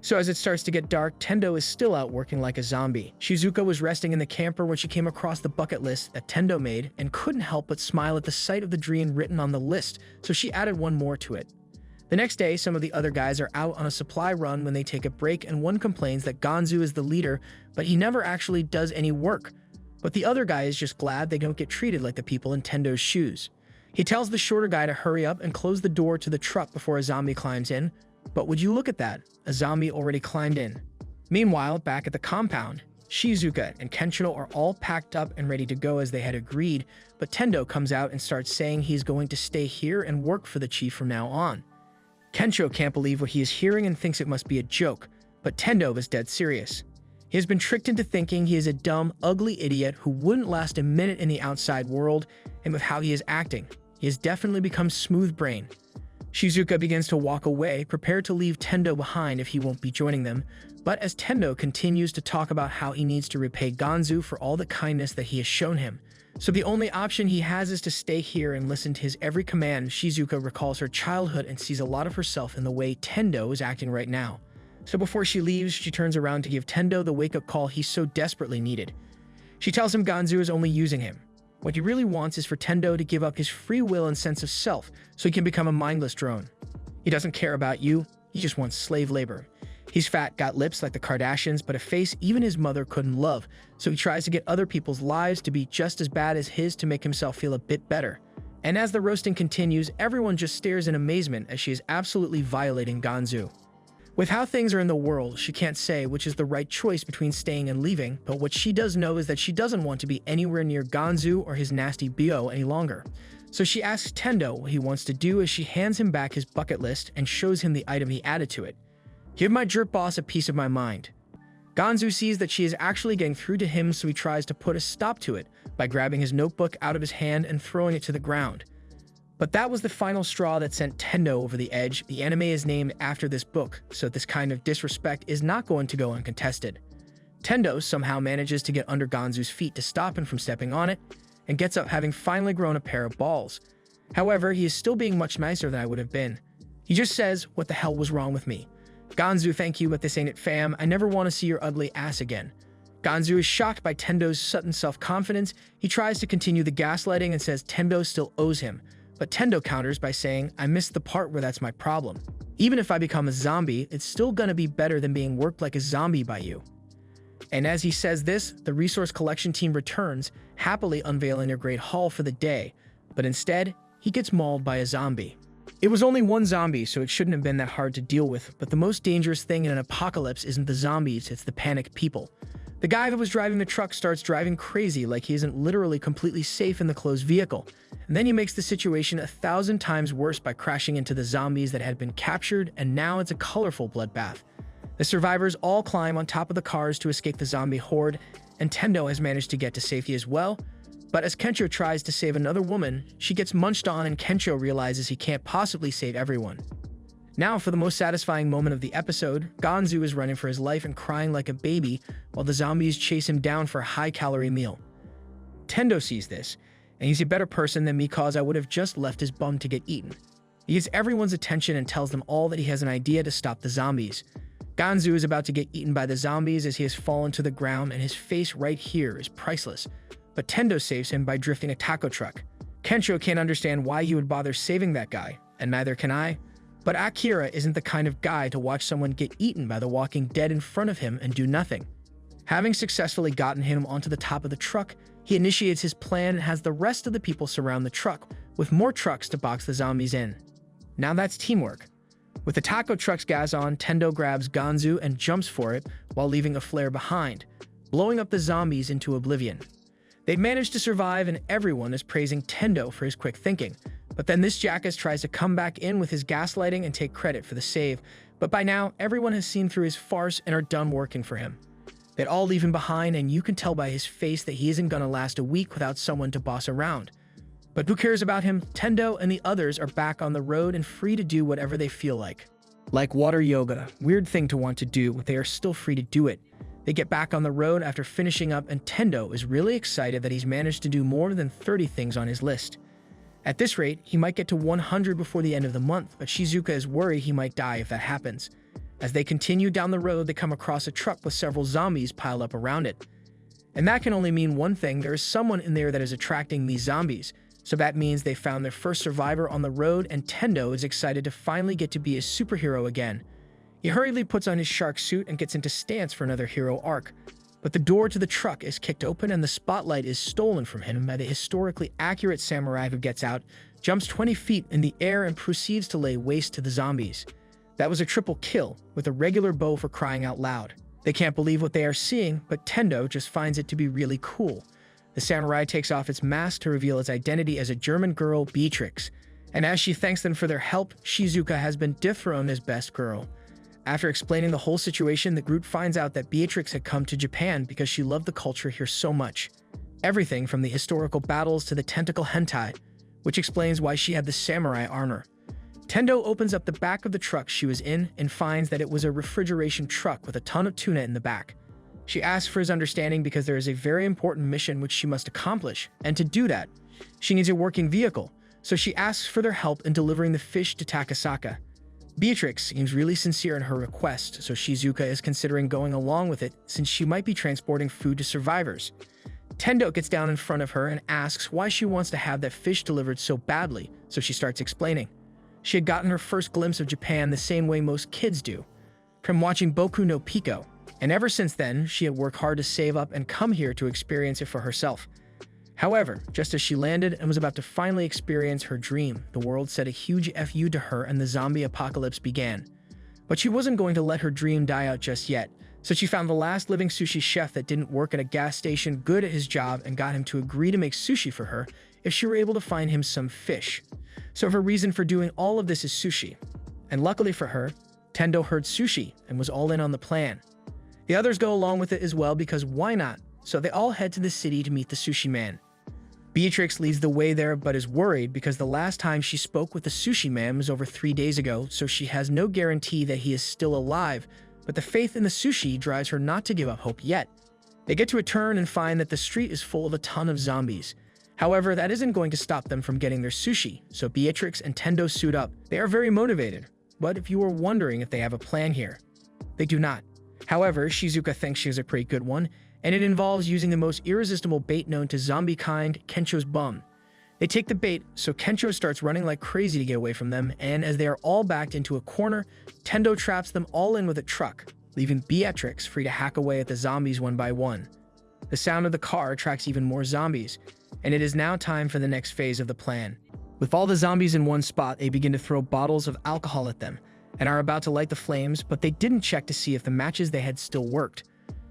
So as it starts to get dark, Tendo is still out working like a zombie. Shizuka was resting in the camper when she came across the bucket list that Tendo made and couldn't help but smile at the sight of the dream written on the list, so she added one more to it. The next day, some of the other guys are out on a supply run when they take a break, and one complains that Ganzu is the leader, but he never actually does any work. But the other guy is just glad they don't get treated like the people in Tendo's shoes. He tells the shorter guy to hurry up and close the door to the truck before a zombie climbs in, but would you look at that, a zombie already climbed in. Meanwhile, back at the compound, Shizuka and Kenshiro are all packed up and ready to go as they had agreed, but Tendo comes out and starts saying he's going to stay here and work for the chief from now on. Kenshiro can't believe what he is hearing and thinks it must be a joke, but Tendo is dead serious. He has been tricked into thinking he is a dumb, ugly idiot who wouldn't last a minute in the outside world, and with how he is acting, he has definitely become smooth brain. Shizuka begins to walk away, prepared to leave Tendo behind if he won't be joining them, but as Tendo continues to talk about how he needs to repay Ganzu for all the kindness that he has shown him, so the only option he has is to stay here and listen to his every command. Shizuka recalls her childhood and sees a lot of herself in the way Tendo is acting right now. So before she leaves, she turns around to give Tendo the wake-up call he so desperately needed. She tells him Ganzu is only using him. What he really wants is for Tendo to give up his free will and sense of self so he can become a mindless drone. He doesn't care about you, he just wants slave labor. He's fat, got lips like the Kardashians, but a face even his mother couldn't love, so he tries to get other people's lives to be just as bad as his to make himself feel a bit better. And as the roasting continues, everyone just stares in amazement as she is absolutely violating Ganzu. With how things are in the world, she can't say which is the right choice between staying and leaving, but what she does know is that she doesn't want to be anywhere near Ganzu or his nasty BO any longer. So she asks Tendo what he wants to do as she hands him back his bucket list and shows him the item he added to it. Give my jerk boss a piece of my mind. Ganzu sees that she is actually getting through to him, so he tries to put a stop to it by grabbing his notebook out of his hand and throwing it to the ground. But that was the final straw that sent Tendo over the edge. The anime is named after this book, so this kind of disrespect is not going to go uncontested. Tendo somehow manages to get under Ganzu's feet to stop him from stepping on it, and gets up having finally grown a pair of balls. However, he is still being much nicer than I would have been. He just says, "What the hell was wrong with me? Ganzu, thank you, but this ain't it, fam. I never want to see your ugly ass again." Ganzu is shocked by Tendo's sudden self-confidence. He tries to continue the gaslighting and says Tendo still owes him, but Tendo counters by saying, "I missed the part where that's my problem. Even if I become a zombie, it's still gonna be better than being worked like a zombie by you." And as he says this, the resource collection team returns, happily unveiling their great haul for the day, but instead, he gets mauled by a zombie. It was only one zombie, so it shouldn't have been that hard to deal with, but the most dangerous thing in an apocalypse isn't the zombies, it's the panicked people. The guy that was driving the truck starts driving crazy like he isn't literally completely safe in the closed vehicle, and then he makes the situation 1,000 times worse by crashing into the zombies that had been captured, and now it's a colorful bloodbath. The survivors all climb on top of the cars to escape the zombie horde, and Tendo has managed to get to safety as well. But as Kenshiro tries to save another woman, she gets munched on and Kenshiro realizes he can't possibly save everyone. Now for the most satisfying moment of the episode, Ganzu is running for his life and crying like a baby while the zombies chase him down for a high-calorie meal. Tendo sees this, and he's a better person than me cause I would have just left his bum to get eaten. He gets everyone's attention and tells them all that he has an idea to stop the zombies. Ganzu is about to get eaten by the zombies as he has fallen to the ground, and his face right here is priceless. But Tendo saves him by drifting a taco truck. Kenshiro can't understand why he would bother saving that guy, and neither can I. But Akira isn't the kind of guy to watch someone get eaten by the walking dead in front of him and do nothing. Having successfully gotten him onto the top of the truck, he initiates his plan and has the rest of the people surround the truck, with more trucks to box the zombies in. Now that's teamwork. With the taco truck's gas on, Tendo grabs Ganzu and jumps for it while leaving a flare behind, blowing up the zombies into oblivion. They'd managed to survive and everyone is praising Tendo for his quick thinking. But then this jackass tries to come back in with his gaslighting and take credit for the save. But by now, everyone has seen through his farce and are done working for him. They'd all leave him behind, and you can tell by his face that he isn't gonna last a week without someone to boss around. But who cares about him? Tendo and the others are back on the road and free to do whatever they feel like. Like water yoga, weird thing to want to do, but they are still free to do it. They get back on the road after finishing up, and Tendo is really excited that he's managed to do more than 30 things on his list. At this rate, he might get to 100 before the end of the month, but Shizuka is worried he might die if that happens. As they continue down the road, they come across a truck with several zombies piled up around it. And that can only mean one thing: there is someone in there that is attracting these zombies. So that means they found their first survivor on the road, and Tendo is excited to finally get to be a superhero again. He hurriedly puts on his shark suit and gets into stance for another hero arc. But the door to the truck is kicked open and the spotlight is stolen from him by the historically accurate samurai, who gets out, jumps 20 feet in the air, and proceeds to lay waste to the zombies. That was a triple kill, with a regular bow, for crying out loud. They can't believe what they are seeing, but Tendo just finds it to be really cool. The samurai takes off its mask to reveal its identity as a German girl, Beatrix. And as she thanks them for their help, Shizuka has been dethroned as best girl. After explaining the whole situation, the group finds out that Beatrix had come to Japan because she loved the culture here so much. Everything from the historical battles to the tentacle hentai, which explains why she had the samurai armor. Tendo opens up the back of the truck she was in and finds that it was a refrigeration truck with a ton of tuna in the back. She asks for his understanding because there is a very important mission which she must accomplish, and to do that, she needs a working vehicle, so she asks for their help in delivering the fish to Takasaka. Beatrix seems really sincere in her request, so Shizuka is considering going along with it since she might be transporting food to survivors. Tendo gets down in front of her and asks why she wants to have that fish delivered so badly, so she starts explaining. She had gotten her first glimpse of Japan the same way most kids do, from watching Boku no Pico, and ever since then, she had worked hard to save up and come here to experience it for herself. However, just as she landed and was about to finally experience her dream, the world said a huge FU to her and the zombie apocalypse began. But she wasn't going to let her dream die out just yet, so she found the last living sushi chef that didn't work at a gas station good at his job and got him to agree to make sushi for her if she were able to find him some fish. So her reason for doing all of this is sushi. And luckily for her, Tendo heard sushi and was all in on the plan. The others go along with it as well because why not? So they all head to the city to meet the sushi man. Beatrix leads the way there but is worried because the last time she spoke with the sushi man was over 3 days ago, so she has no guarantee that he is still alive, but the faith in the sushi drives her not to give up hope yet. They get to a turn and find that the street is full of a ton of zombies. However, that isn't going to stop them from getting their sushi, so Beatrix and Tendo suit up. They are very motivated, but if you were wondering if they have a plan here, they do not. However, Shizuka thinks she has a pretty good one, and it involves using the most irresistible bait known to zombie kind, Kencho's bum. They take the bait, so Kencho starts running like crazy to get away from them, and as they are all backed into a corner, Tendo traps them all in with a truck, leaving Beatrix free to hack away at the zombies one by one. The sound of the car attracts even more zombies, and it is now time for the next phase of the plan. With all the zombies in one spot, they begin to throw bottles of alcohol at them, and are about to light the flames, but they didn't check to see if the matches they had still worked.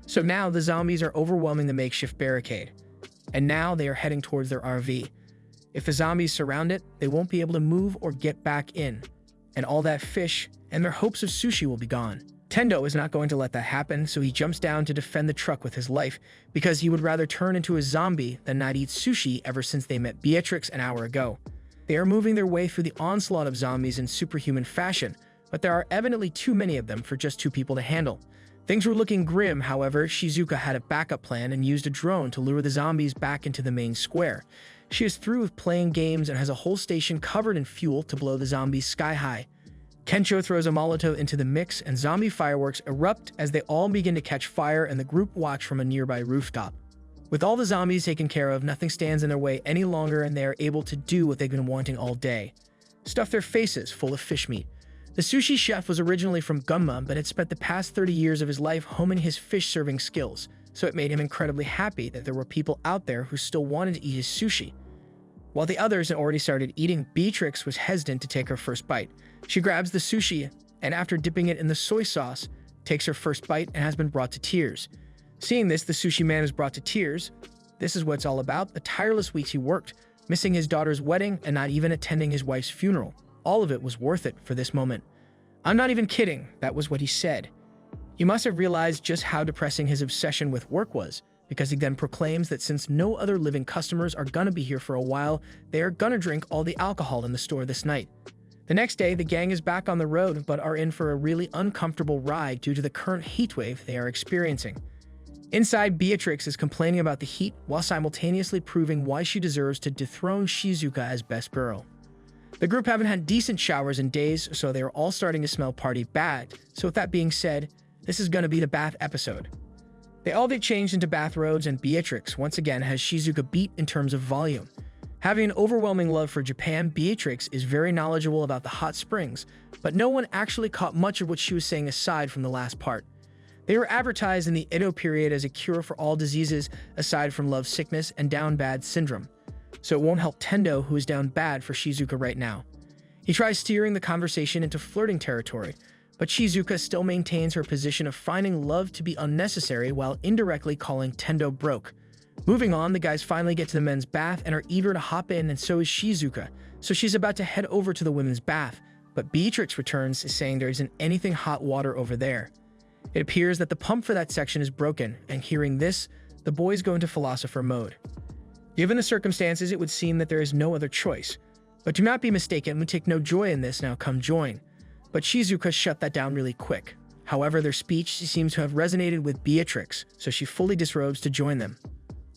So now the zombies are overwhelming the makeshift barricade, and now they are heading towards their RV. If the zombies surround it, they won't be able to move or get back in, and all that fish and their hopes of sushi will be gone. Tendo is not going to let that happen, so he jumps down to defend the truck with his life because he would rather turn into a zombie than not eat sushi ever since they met Beatrix an hour ago. They are moving their way through the onslaught of zombies in superhuman fashion, but there are evidently too many of them for just 2 people to handle. Things were looking grim, however, Shizuka had a backup plan and used a drone to lure the zombies back into the main square. She is through with playing games and has a whole station covered in fuel to blow the zombies sky high. Kencho throws a Molotov into the mix and zombie fireworks erupt as they all begin to catch fire and the group watch from a nearby rooftop. With all the zombies taken care of, nothing stands in their way any longer and they are able to do what they've been wanting all day: stuff their faces full of fish meat. The sushi chef was originally from Gunma, but had spent the past 30 years of his life honing his fish-serving skills, so it made him incredibly happy that there were people out there who still wanted to eat his sushi. While the others had already started eating, Beatrix was hesitant to take her first bite. She grabs the sushi, and after dipping it in the soy sauce, takes her first bite and has been brought to tears. Seeing this, the sushi man is brought to tears. This is what it's all about, the tireless weeks he worked, missing his daughter's wedding and not even attending his wife's funeral. All of it was worth it for this moment. I'm not even kidding, that was what he said. He must have realized just how depressing his obsession with work was, because he then proclaims that since no other living customers are gonna be here for a while, they are gonna drink all the alcohol in the store this night. The next day, the gang is back on the road, but are in for a really uncomfortable ride due to the current heatwave they are experiencing. Inside, Beatrix is complaining about the heat while simultaneously proving why she deserves to dethrone Shizuka as best girl. The group haven't had decent showers in days, so they are all starting to smell party bad. So with that being said, this is going to be the bath episode. They all get changed into bathrobes, and Beatrix once again has Shizuka beat in terms of volume. Having an overwhelming love for Japan, Beatrix is very knowledgeable about the hot springs, but no one actually caught much of what she was saying aside from the last part. They were advertised in the Edo period as a cure for all diseases aside from love sickness and down bad syndrome. So it won't help Tendo, who is down bad for Shizuka right now. He tries steering the conversation into flirting territory, but Shizuka still maintains her position of finding love to be unnecessary while indirectly calling Tendo broke. Moving on, the guys finally get to the men's bath and are eager to hop in, and so is Shizuka. So she's about to head over to the women's bath, but Beatrix returns saying there isn't anything hot water over there. It appears that the pump for that section is broken, and hearing this, the boys go into philosopher mode. Given the circumstances, it would seem that there is no other choice. But do not be mistaken, we take no joy in this, now come join. But Shizuka shut that down really quick. However, their speech seems to have resonated with Beatrix, so she fully disrobes to join them,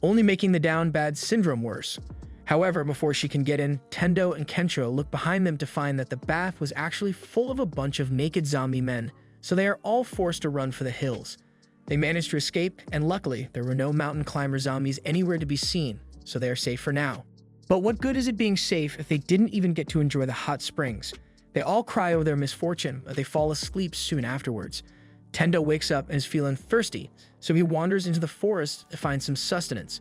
only making the down bad syndrome worse. However, before she can get in, Tendo and Kencho look behind them to find that the bath was actually full of a bunch of naked zombie men, so they are all forced to run for the hills. They manage to escape, and luckily, there were no mountain climber zombies anywhere to be seen, so they are safe for now. But what good is it being safe if they didn't even get to enjoy the hot springs? They all cry over their misfortune, but they fall asleep soon afterwards. Tendo wakes up and is feeling thirsty, so he wanders into the forest to find some sustenance.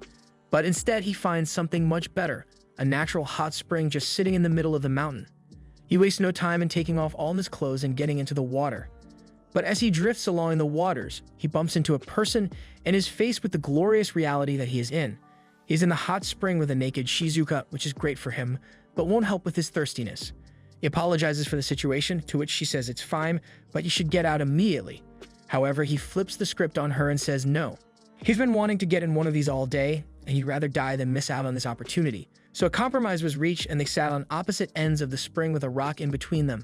But instead, he finds something much better, a natural hot spring just sitting in the middle of the mountain. He wastes no time in taking off all his clothes and getting into the water. But as he drifts along the waters, he bumps into a person and is faced with the glorious reality that he is in. He's in the hot spring with a naked Shizuka, which is great for him, but won't help with his thirstiness. He apologizes for the situation, to which she says it's fine, but you should get out immediately. However, he flips the script on her and says no. He's been wanting to get in one of these all day, and he'd rather die than miss out on this opportunity. So a compromise was reached, and they sat on opposite ends of the spring with a rock in between them.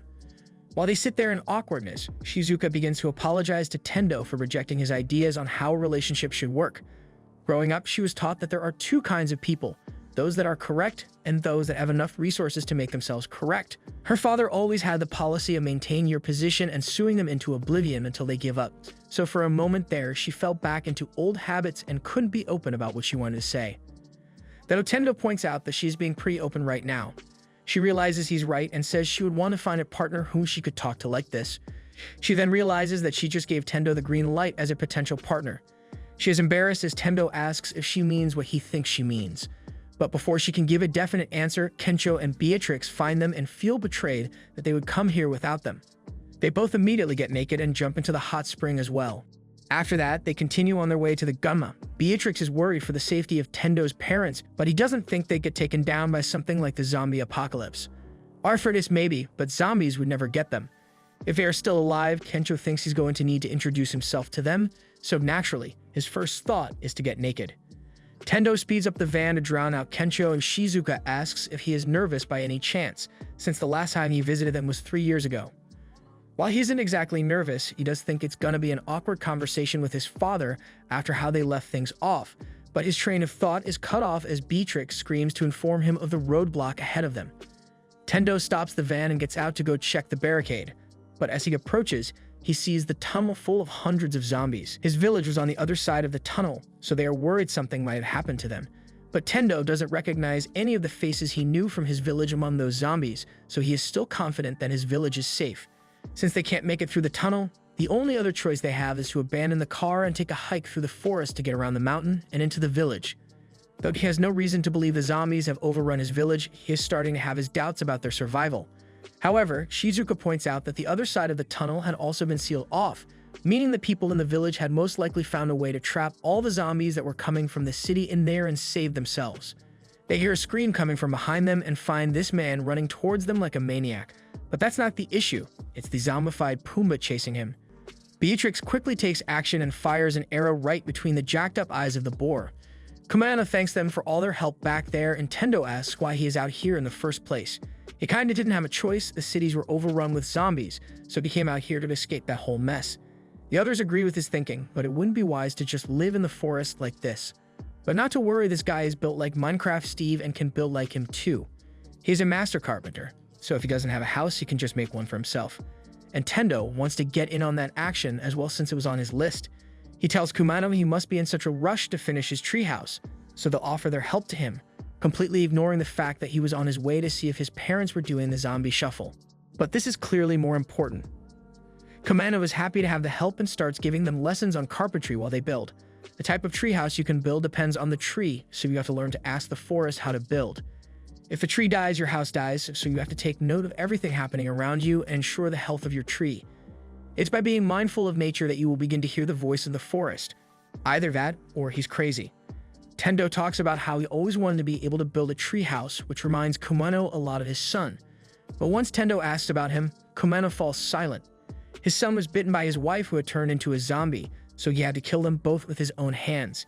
While they sit there in awkwardness, Shizuka begins to apologize to Tendo for rejecting his ideas on how a relationship should work. Growing up, she was taught that there are two kinds of people, those that are correct and those that have enough resources to make themselves correct. Her father always had the policy of maintaining your position and suing them into oblivion until they give up. So for a moment there, she fell back into old habits and couldn't be open about what she wanted to say. That Tendo points out that she's being pretty open right now. She realizes he's right and says she would want to find a partner whom she could talk to like this. She then realizes that she just gave Tendo the green light as a potential partner. She is embarrassed as Tendo asks if she means what he thinks she means. But before she can give a definite answer, Kencho and Beatrix find them and feel betrayed that they would come here without them. They both immediately get naked and jump into the hot spring as well. After that, they continue on their way to the Gunma. Beatrix is worried for the safety of Tendo's parents, but he doesn't think they'd get taken down by something like the zombie apocalypse. Arthritis maybe, but zombies would never get them. If they are still alive, Kencho thinks he's going to need to introduce himself to them, so naturally, his first thought is to get naked. Tendo speeds up the van to drown out Kencho, and Shizuka asks if he is nervous by any chance, since the last time he visited them was 3 years ago. While he isn't exactly nervous, he does think it's gonna be an awkward conversation with his father after how they left things off, but his train of thought is cut off as Beatrix screams to inform him of the roadblock ahead of them. Tendo stops the van and gets out to go check the barricade, but as he approaches, he sees the tunnel full of hundreds of zombies. His village was on the other side of the tunnel, so they are worried something might have happened to them. But Tendo doesn't recognize any of the faces he knew from his village among those zombies, so he is still confident that his village is safe. Since they can't make it through the tunnel, the only other choice they have is to abandon the car and take a hike through the forest to get around the mountain and into the village. Though he has no reason to believe the zombies have overrun his village, he is starting to have his doubts about their survival. However, Shizuka points out that the other side of the tunnel had also been sealed off, meaning the people in the village had most likely found a way to trap all the zombies that were coming from the city in there and save themselves. They hear a scream coming from behind them and find this man running towards them like a maniac. But that's not the issue, it's the zombified Pumbaa chasing him. Beatrix quickly takes action and fires an arrow right between the jacked up eyes of the boar. Kumano thanks them for all their help back there, and Tendo asks why he is out here in the first place. He kinda didn't have a choice, the cities were overrun with zombies, so he came out here to escape that whole mess. The others agree with his thinking, but it wouldn't be wise to just live in the forest like this. But not to worry, this guy is built like Minecraft Steve and can build like him too. He's a master carpenter, so if he doesn't have a house, he can just make one for himself. And Tendo wants to get in on that action as well since it was on his list. He tells Kumano he must be in such a rush to finish his treehouse, so they'll offer their help to him, completely ignoring the fact that he was on his way to see if his parents were doing the zombie shuffle. But this is clearly more important. Kumano is happy to have the help and starts giving them lessons on carpentry while they build. The type of treehouse you can build depends on the tree, so you have to learn to ask the forest how to build. If the tree dies, your house dies, so you have to take note of everything happening around you and ensure the health of your tree. It's by being mindful of nature that you will begin to hear the voice of the forest. Either that, or he's crazy. Tendo talks about how he always wanted to be able to build a tree house, which reminds Kumano a lot of his son. But once Tendo asks about him, Kumano falls silent. His son was bitten by his wife who had turned into a zombie, so he had to kill them both with his own hands.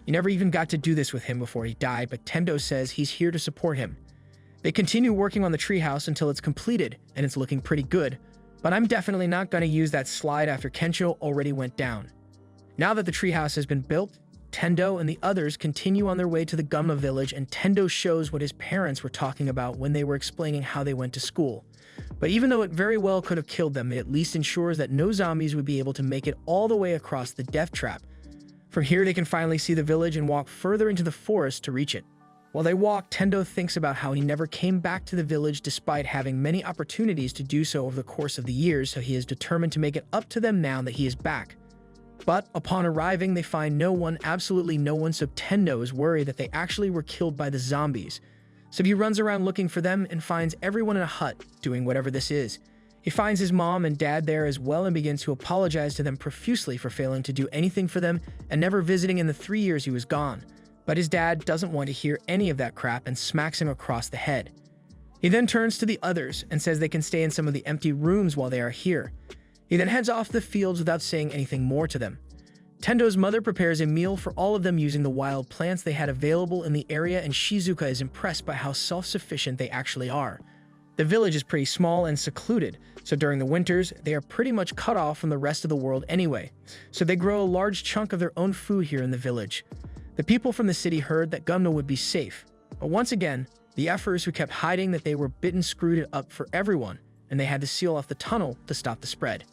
He never even got to do this with him before he died, but Tendo says he's here to support him. They continue working on the treehouse until it's completed, and it's looking pretty good, but I'm definitely not going to use that slide after Kensho already went down. Now that the treehouse has been built, Tendo and the others continue on their way to the Gunma village, and Tendo shows what his parents were talking about when they were explaining how they went to school. But even though it very well could have killed them, it at least ensures that no zombies would be able to make it all the way across the death trap. From here, they can finally see the village and walk further into the forest to reach it. While they walk, Tendo thinks about how he never came back to the village despite having many opportunities to do so over the course of the years, so he is determined to make it up to them now that he is back. But upon arriving, they find no one, absolutely no one, so Tendo is worried that they actually were killed by the zombies. So he runs around looking for them and finds everyone in a hut, doing whatever this is. He finds his mom and dad there as well and begins to apologize to them profusely for failing to do anything for them and never visiting in the 3 years he was gone. But his dad doesn't want to hear any of that crap and smacks him across the head. He then turns to the others and says they can stay in some of the empty rooms while they are here. He then heads off the fields without saying anything more to them. Tendo's mother prepares a meal for all of them using the wild plants they had available in the area, and Shizuka is impressed by how self-sufficient they actually are. The village is pretty small and secluded, so during the winters, they are pretty much cut off from the rest of the world anyway, so they grow a large chunk of their own food here in the village. The people from the city heard that Gumno would be safe, but once again, the Effers who kept hiding that they were bitten screwed it up for everyone, and they had to seal off the tunnel to stop the spread.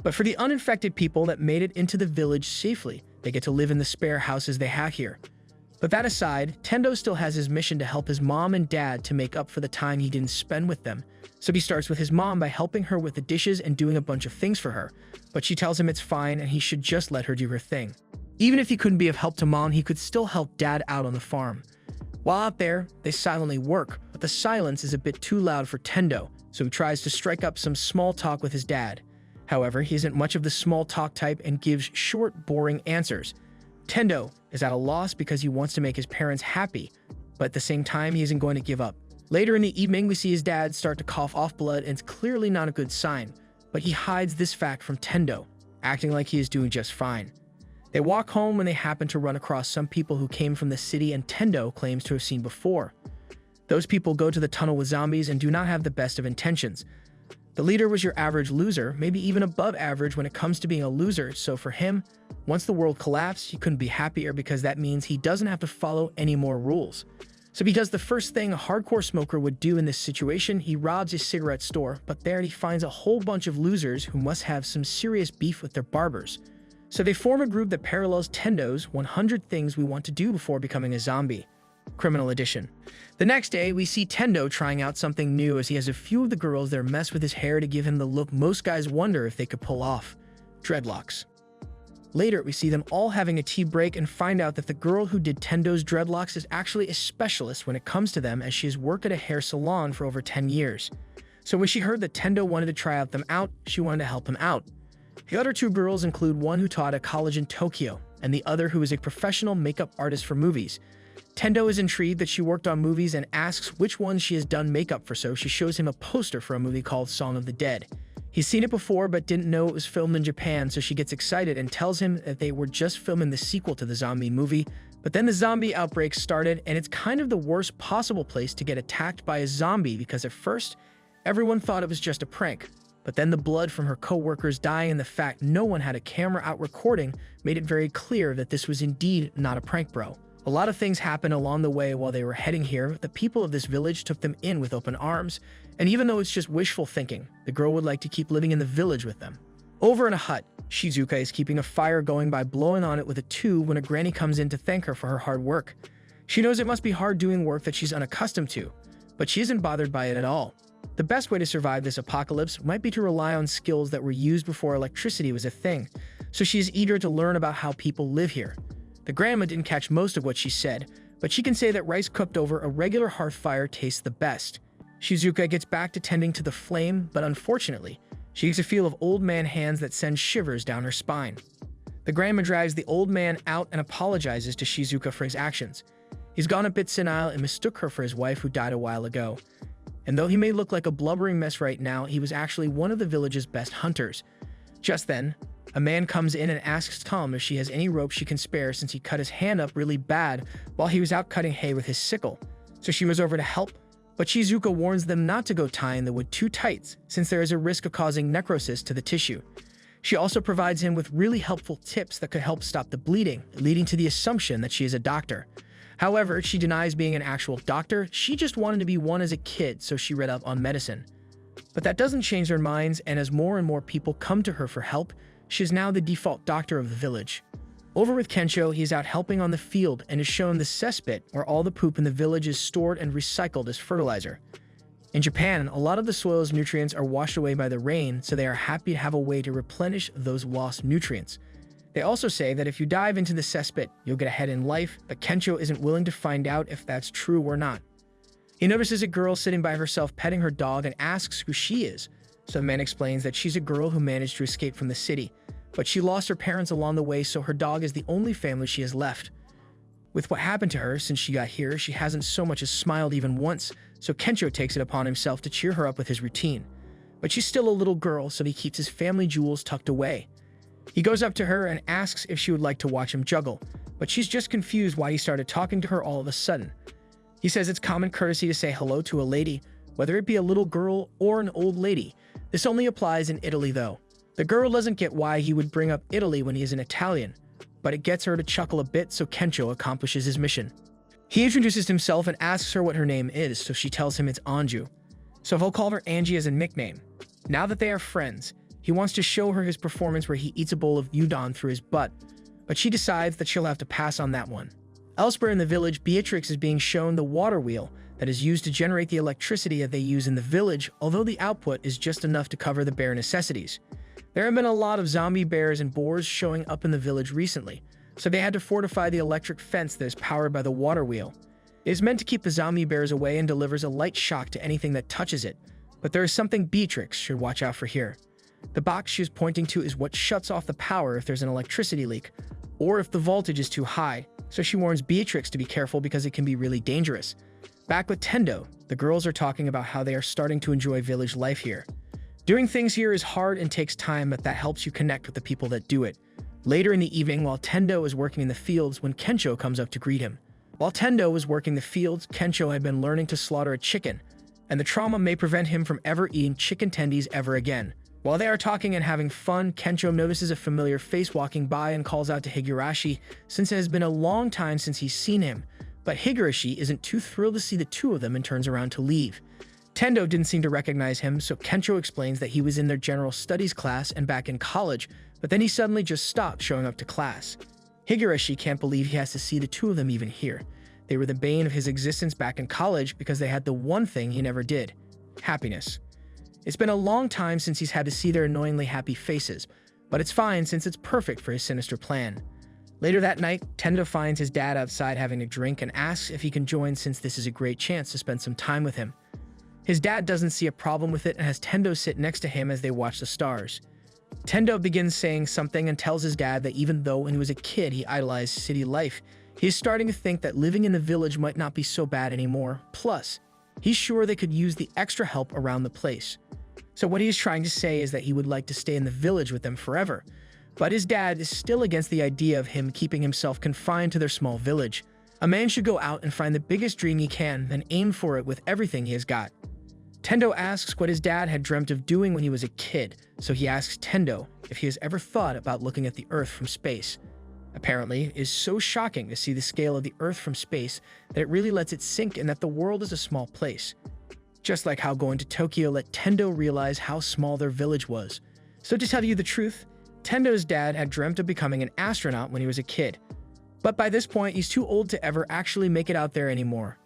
But for the uninfected people that made it into the village safely, they get to live in the spare houses they have here. But that aside, Tendo still has his mission to help his mom and dad to make up for the time he didn't spend with them. So he starts with his mom by helping her with the dishes and doing a bunch of things for her, but she tells him it's fine and he should just let her do her thing. Even if he couldn't be of help to mom, he could still help dad out on the farm. While out there, they silently work, but the silence is a bit too loud for Tendo, so he tries to strike up some small talk with his dad. However, he isn't much of the small talk type and gives short, boring answers. Tendo is at a loss because he wants to make his parents happy, but at the same time, he isn't going to give up. Later in the evening, we see his dad start to cough off blood, and it's clearly not a good sign, but he hides this fact from Tendo, acting like he is doing just fine. They walk home when they happen to run across some people who came from the city and Tendo claims to have seen before. Those people go to the tunnel with zombies and do not have the best of intentions. The leader was your average loser, maybe even above average when it comes to being a loser, so for him, once the world collapsed, he couldn't be happier because that means he doesn't have to follow any more rules. So he does the first thing a hardcore smoker would do in this situation, he robs a cigarette store, but there he finds a whole bunch of losers who must have some serious beef with their barbers. So they form a group that parallels Tendo's 100 Things We Want to Do Before Becoming a Zombie. Criminal Edition. The next day, we see Tendo trying out something new as he has a few of the girls there mess with his hair to give him the look most guys wonder if they could pull off. Dreadlocks. Later, we see them all having a tea break and find out that the girl who did Tendo's dreadlocks is actually a specialist when it comes to them, as she has worked at a hair salon for over 10 years. So when she heard that Tendo wanted to try them out, she wanted to help him out. The other two girls include one who taught at college in Tokyo, and the other who is a professional makeup artist for movies. Tendo is intrigued that she worked on movies and asks which ones she has done makeup for, so she shows him a poster for a movie called Song of the Dead. He's seen it before but didn't know it was filmed in Japan, so she gets excited and tells him that they were just filming the sequel to the zombie movie. But then the zombie outbreak started, and it's kind of the worst possible place to get attacked by a zombie, because at first, everyone thought it was just a prank. But then the blood from her co-workers dying and the fact no one had a camera out recording made it very clear that this was indeed not a prank, bro. A lot of things happened along the way while they were heading here. The people of this village took them in with open arms, and even though it's just wishful thinking, the girl would like to keep living in the village with them. Over in a hut, Shizuka is keeping a fire going by blowing on it with a tube when a granny comes in to thank her for her hard work. She knows it must be hard doing work that she's unaccustomed to, but she isn't bothered by it at all. The best way to survive this apocalypse might be to rely on skills that were used before electricity was a thing, so she is eager to learn about how people live here. The grandma didn't catch most of what she said, but she can say that rice cooked over a regular hearth fire tastes the best. Shizuka gets back to tending to the flame, but unfortunately, she gets a feel of old man hands that send shivers down her spine. The grandma drags the old man out and apologizes to Shizuka for his actions. He's gone a bit senile and mistook her for his wife who died a while ago. And though he may look like a blubbering mess right now, he was actually one of the village's best hunters. Just then, a man comes in and asks Tom if she has any rope she can spare, since he cut his hand up really bad while he was out cutting hay with his sickle. So she was over to help, but Shizuka warns them not to go tying the wood too tight, since there is a risk of causing necrosis to the tissue. She also provides him with really helpful tips that could help stop the bleeding, leading to the assumption that she is a doctor. However, she denies being an actual doctor. She just wanted to be one as a kid, so she read up on medicine. But that doesn't change their minds, and as more and more people come to her for help, she is now the default doctor of the village. Over with Kensho, he is out helping on the field and is shown the cesspit where all the poop in the village is stored and recycled as fertilizer. In Japan, a lot of the soil's nutrients are washed away by the rain, so they are happy to have a way to replenish those lost nutrients. They also say that if you dive into the cesspit, you'll get ahead in life, but Kensho isn't willing to find out if that's true or not. He notices a girl sitting by herself petting her dog and asks who she is. So the man explains that she's a girl who managed to escape from the city, but she lost her parents along the way, so her dog is the only family she has left. With what happened to her since she got here, she hasn't so much as smiled even once, so Kensho takes it upon himself to cheer her up with his routine. But she's still a little girl, so he keeps his family jewels tucked away. He goes up to her and asks if she would like to watch him juggle, but she's just confused why he started talking to her all of a sudden. He says it's common courtesy to say hello to a lady, whether it be a little girl or an old lady. This only applies in Italy though. The girl doesn't get why he would bring up Italy when he is an Italian, but it gets her to chuckle a bit, so Kensho accomplishes his mission. He introduces himself and asks her what her name is, so she tells him it's Anju. So he'll call her Angie as a nickname. Now that they are friends, he wants to show her his performance where he eats a bowl of udon through his butt, but she decides that she'll have to pass on that one. Elsewhere in the village, Beatrix is being shown the water wheel that is used to generate the electricity that they use in the village, although the output is just enough to cover the bare necessities. There have been a lot of zombie bears and boars showing up in the village recently, so they had to fortify the electric fence that is powered by the water wheel. It is meant to keep the zombie bears away and delivers a light shock to anything that touches it, but there is something Beatrix should watch out for here. The box she is pointing to is what shuts off the power if there's an electricity leak, or if the voltage is too high, so she warns Beatrix to be careful because it can be really dangerous. Back with Tendo, the girls are talking about how they are starting to enjoy village life here. Doing things here is hard and takes time, but that helps you connect with the people that do it. Later in the evening, while Tendo is working in the fields, when Kensho comes up to greet him. While Tendo was working the fields, Kensho had been learning to slaughter a chicken, and the trauma may prevent him from ever eating chicken tendies ever again. While they are talking and having fun, Kensho notices a familiar face walking by and calls out to Higurashi, since it has been a long time since he's seen him, but Higurashi isn't too thrilled to see the two of them and turns around to leave. Tendo didn't seem to recognize him, so Kensho explains that he was in their general studies class and back in college, but then he suddenly just stopped showing up to class. Higurashi can't believe he has to see the two of them even here. They were the bane of his existence back in college because they had the one thing he never did: happiness. It's been a long time since he's had to see their annoyingly happy faces, But it's fine since it's perfect for his sinister plan. Later that night, Tendo finds his dad outside having a drink and asks if he can join since this is a great chance to spend some time with him. His dad doesn't see a problem with it and has Tendo sit next to him as they watch the stars. Tendo begins saying something and tells his dad that even though when he was a kid he idolized city life, he is starting to think that living in the village might not be so bad anymore. Plus, he's sure they could use the extra help around the place. So what he is trying to say is that he would like to stay in the village with them forever. But his dad is still against the idea of him keeping himself confined to their small village. A man should go out and find the biggest dream he can, then aim for it with everything he has got. Tendo asks what his dad had dreamt of doing when he was a kid, so he asks Tendo if he has ever thought about looking at the Earth from space. Apparently, it is so shocking to see the scale of the Earth from space that it really lets it sink in that the world is a small place. Just like how going to Tokyo let Tendo realize how small their village was. So to tell you the truth, Tendo's dad had dreamt of becoming an astronaut when he was a kid. But by this point, he's too old to ever actually make it out there anymore.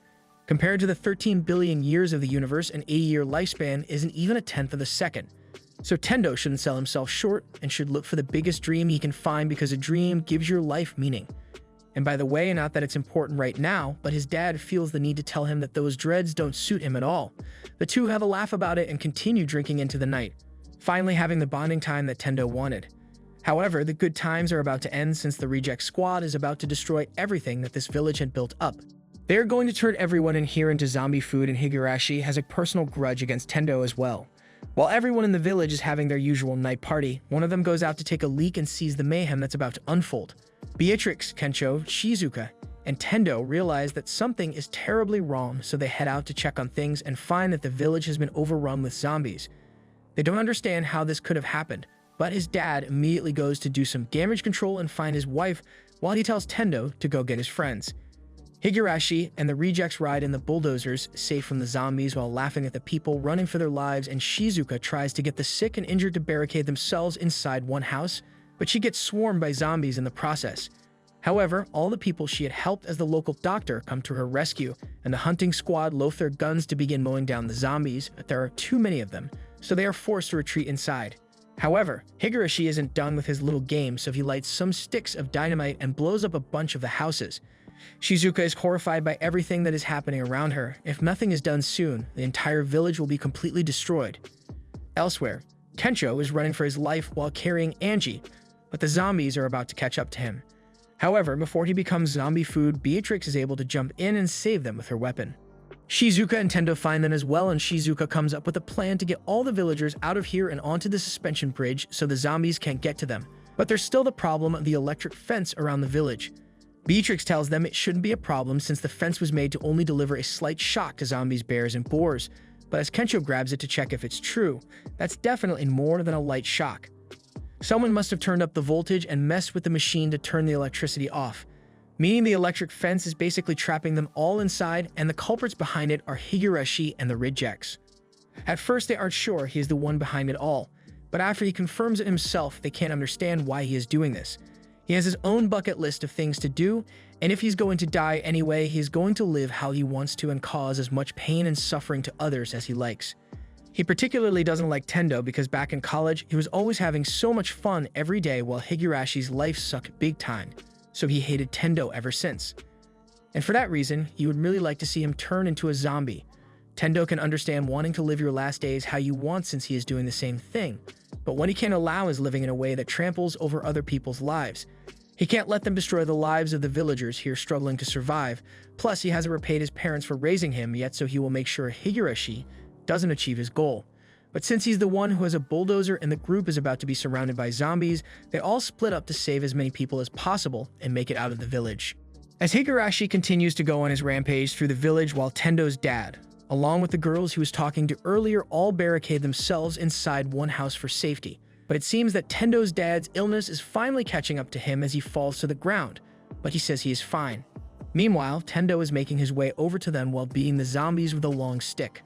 Compared to the 13 billion years of the universe, an 80-year lifespan isn't even a tenth of a second. So Tendo shouldn't sell himself short and should look for the biggest dream he can find because a dream gives your life meaning. And by the way, not that it's important right now, but his dad feels the need to tell him that those dreads don't suit him at all. The two have a laugh about it and continue drinking into the night, finally having the bonding time that Tendo wanted. However, the good times are about to end since the reject squad is about to destroy everything that this village had built up. They are going to turn everyone in here into zombie food, and Higurashi has a personal grudge against Tendo as well. While everyone in the village is having their usual night party, one of them goes out to take a leak and sees the mayhem that's about to unfold. Beatrix, Kencho, Shizuka, and Tendo realize that something is terribly wrong, so they head out to check on things and find that the village has been overrun with zombies. They don't understand how this could have happened, but his dad immediately goes to do some damage control and find his wife while he tells Tendo to go get his friends. Higurashi and the rejects ride in the bulldozers, safe from the zombies while laughing at the people running for their lives, and Shizuka tries to get the sick and injured to barricade themselves inside one house, but she gets swarmed by zombies in the process. However, all the people she had helped as the local doctor come to her rescue, and the hunting squad load their guns to begin mowing down the zombies, but there are too many of them, so they are forced to retreat inside. However, Higurashi isn't done with his little game, so he lights some sticks of dynamite and blows up a bunch of the houses. Shizuka is horrified by everything that is happening around her. If nothing is done soon, the entire village will be completely destroyed. Elsewhere, Kencho is running for his life while carrying Angie, but the zombies are about to catch up to him. However, before he becomes zombie food, Beatrix is able to jump in and save them with her weapon. Shizuka and Tendo find them as well, and Shizuka comes up with a plan to get all the villagers out of here and onto the suspension bridge so the zombies can't get to them. But there's still the problem of the electric fence around the village. Beatrix tells them it shouldn't be a problem since the fence was made to only deliver a slight shock to zombies, bears, and boars. But as Kencho grabs it to check if it's true, that's definitely more than a light shock. Someone must have turned up the voltage and messed with the machine to turn the electricity off, meaning the electric fence is basically trapping them all inside, and the culprits behind it are Higurashi and the rejects. At first, they aren't sure he is the one behind it all, but after he confirms it himself, they can't understand why he is doing this. He has his own bucket list of things to do, and if he's going to die anyway, he's going to live how he wants to and cause as much pain and suffering to others as he likes. He particularly doesn't like Tendo because back in college, he was always having so much fun every day while Higurashi's life sucked big time, so he hated Tendo ever since. And for that reason, he would really like to see him turn into a zombie. Tendo can understand wanting to live your last days how you want since he is doing the same thing, but what he can't allow is living in a way that tramples over other people's lives. He can't let them destroy the lives of the villagers here struggling to survive, plus he hasn't repaid his parents for raising him yet, so he will make sure Higurashi doesn't achieve his goal. But since he's the one who has a bulldozer and the group is about to be surrounded by zombies, they all split up to save as many people as possible and make it out of the village. As Higurashi continues to go on his rampage through the village while Tendo's dad, along with the girls he was talking to earlier, all barricade themselves inside one house for safety. But it seems that Tendo's dad's illness is finally catching up to him as he falls to the ground, but he says he is fine. Meanwhile, Tendo is making his way over to them while beating the zombies with a long stick.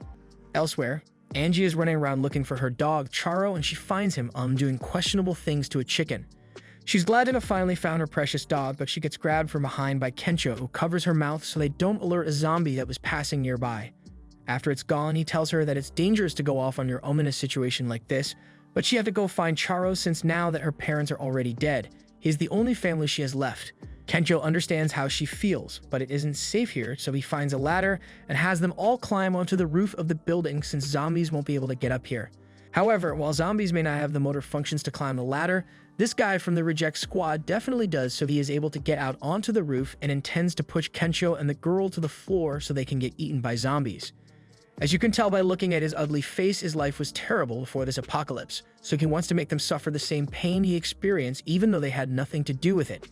Elsewhere, Angie is running around looking for her dog, Charo, and she finds him doing questionable things to a chicken. She's glad to have finally found her precious dog, but she gets grabbed from behind by Kencho, who covers her mouth so they don't alert a zombie that was passing nearby. After it's gone, he tells her that it's dangerous to go off on your own in a situation like this, But she had to go find Charo since now that her parents are already dead, he is the only family she has left. Kencho understands how she feels, but it isn't safe here, so he finds a ladder and has them all climb onto the roof of the building since zombies won't be able to get up here. However, while zombies may not have the motor functions to climb the ladder, this guy from the Reject squad definitely does, so he is able to get out onto the roof and intends to push Kencho and the girl to the floor so they can get eaten by zombies. As you can tell by looking at his ugly face, his life was terrible before this apocalypse, so he wants to make them suffer the same pain he experienced even though they had nothing to do with it.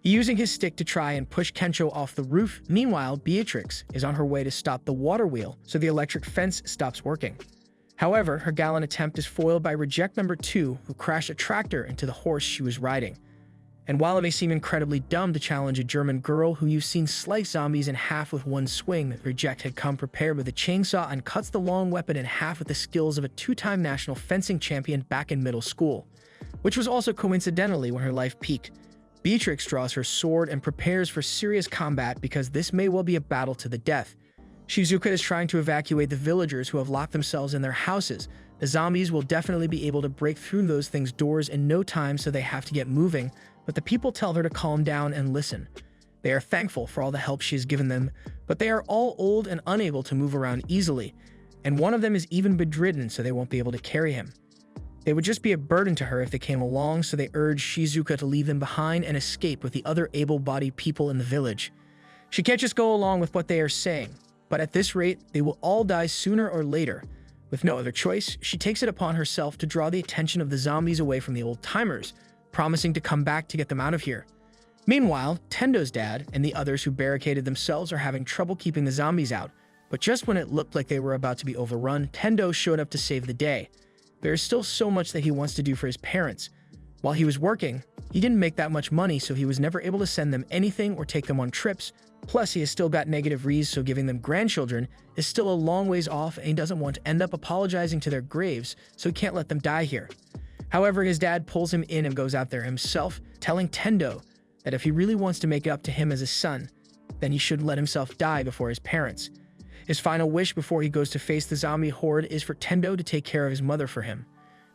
Using his stick to try and push Kencho off the roof, meanwhile, Beatrix is on her way to stop the water wheel so the electric fence stops working. However, her gallant attempt is foiled by Reject number 2, who crashed a tractor into the horse she was riding. And while it may seem incredibly dumb to challenge a German girl who you've seen slice zombies in half with one swing, Reject had come prepared with a chainsaw and cuts the long weapon in half with the skills of a two-time national fencing champion back in middle school, which was also coincidentally when her life peaked. Beatrix draws her sword and prepares for serious combat because this may well be a battle to the death. Shizuka is trying to evacuate the villagers who have locked themselves in their houses. The zombies will definitely be able to break through those things' doors in no time, so they have to get moving, but the people tell her to calm down and listen. They are thankful for all the help she has given them, but they are all old and unable to move around easily, and one of them is even bedridden, so they won't be able to carry him. They would just be a burden to her if they came along, so they urge Shizuka to leave them behind and escape with the other able-bodied people in the village. She can't just go along with what they are saying, but at this rate, they will all die sooner or later. With no other choice, she takes it upon herself to draw the attention of the zombies away from the old-timers, promising to come back to get them out of here. Meanwhile, Tendo's dad and the others who barricaded themselves are having trouble keeping the zombies out, but just when it looked like they were about to be overrun, Tendo showed up to save the day. There is still so much that he wants to do for his parents. While he was working, he didn't make that much money, so he was never able to send them anything or take them on trips. Plus, he has still got negative re's, so giving them grandchildren is still a long ways off, and he doesn't want to end up apologizing to their graves, so he can't let them die here. However, his dad pulls him in and goes out there himself, telling Tendo that if he really wants to make it up to him as a son, then he should let himself die before his parents. His final wish before he goes to face the zombie horde is for Tendo to take care of his mother for him.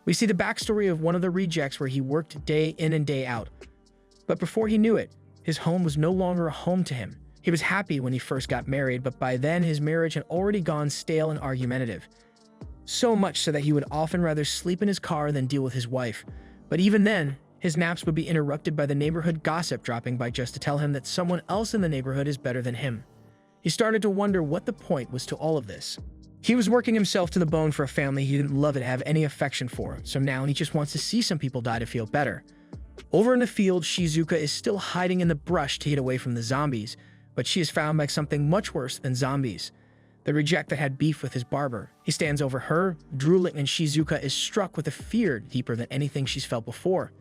We see the backstory of one of the rejects where he worked day in and day out. But before he knew it, his home was no longer a home to him. He was happy when he first got married, but by then his marriage had already gone stale and argumentative. So much so that he would often rather sleep in his car than deal with his wife. But even then, his naps would be interrupted by the neighborhood gossip dropping by just to tell him that someone else in the neighborhood is better than him. He started to wonder what the point was to all of this. He was working himself to the bone for a family he didn't love and have any affection for, so now he just wants to see some people die to feel better. Over in the field, Shizuka is still hiding in the brush to get away from the zombies, but she is found by something much worse than zombies. The reject that had beef with his barber. He stands over her, drooling, and Shizuka is struck with a fear deeper than anything she's felt before.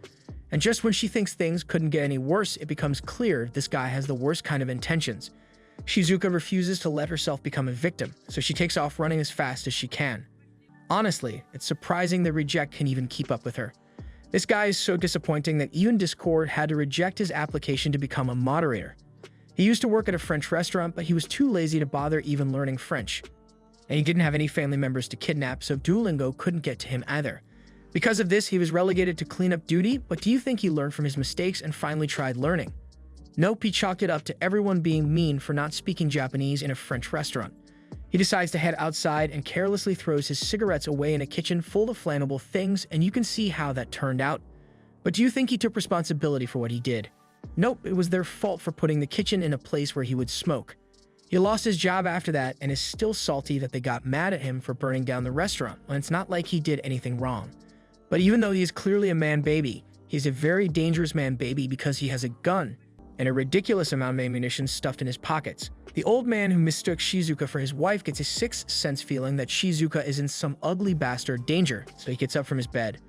And just when she thinks things couldn't get any worse, it becomes clear this guy has the worst kind of intentions. Shizuka refuses to let herself become a victim, so she takes off running as fast as she can. Honestly, it's surprising the reject can even keep up with her. This guy is so disappointing that even Discord had to reject his application to become a moderator. He used to work at a French restaurant, but he was too lazy to bother even learning French. And he didn't have any family members to kidnap, so Duolingo couldn't get to him either. Because of this, he was relegated to cleanup duty, but do you think he learned from his mistakes and finally tried learning? Nope, he chalked it up to everyone being mean for not speaking Japanese in a French restaurant. He decides to head outside and carelessly throws his cigarettes away in a kitchen full of flammable things, and you can see how that turned out. But do you think he took responsibility for what he did? Nope, it was their fault for putting the kitchen in a place where he would smoke. He lost his job after that and is still salty that they got mad at him for burning down the restaurant when it's not like he did anything wrong. But even though he is clearly a man-baby, he's a very dangerous man-baby because he has a gun and a ridiculous amount of ammunition stuffed in his pockets. The old man who mistook Shizuka for his wife gets a sixth sense feeling that Shizuka is in some ugly bastard danger, so he gets up from his bed.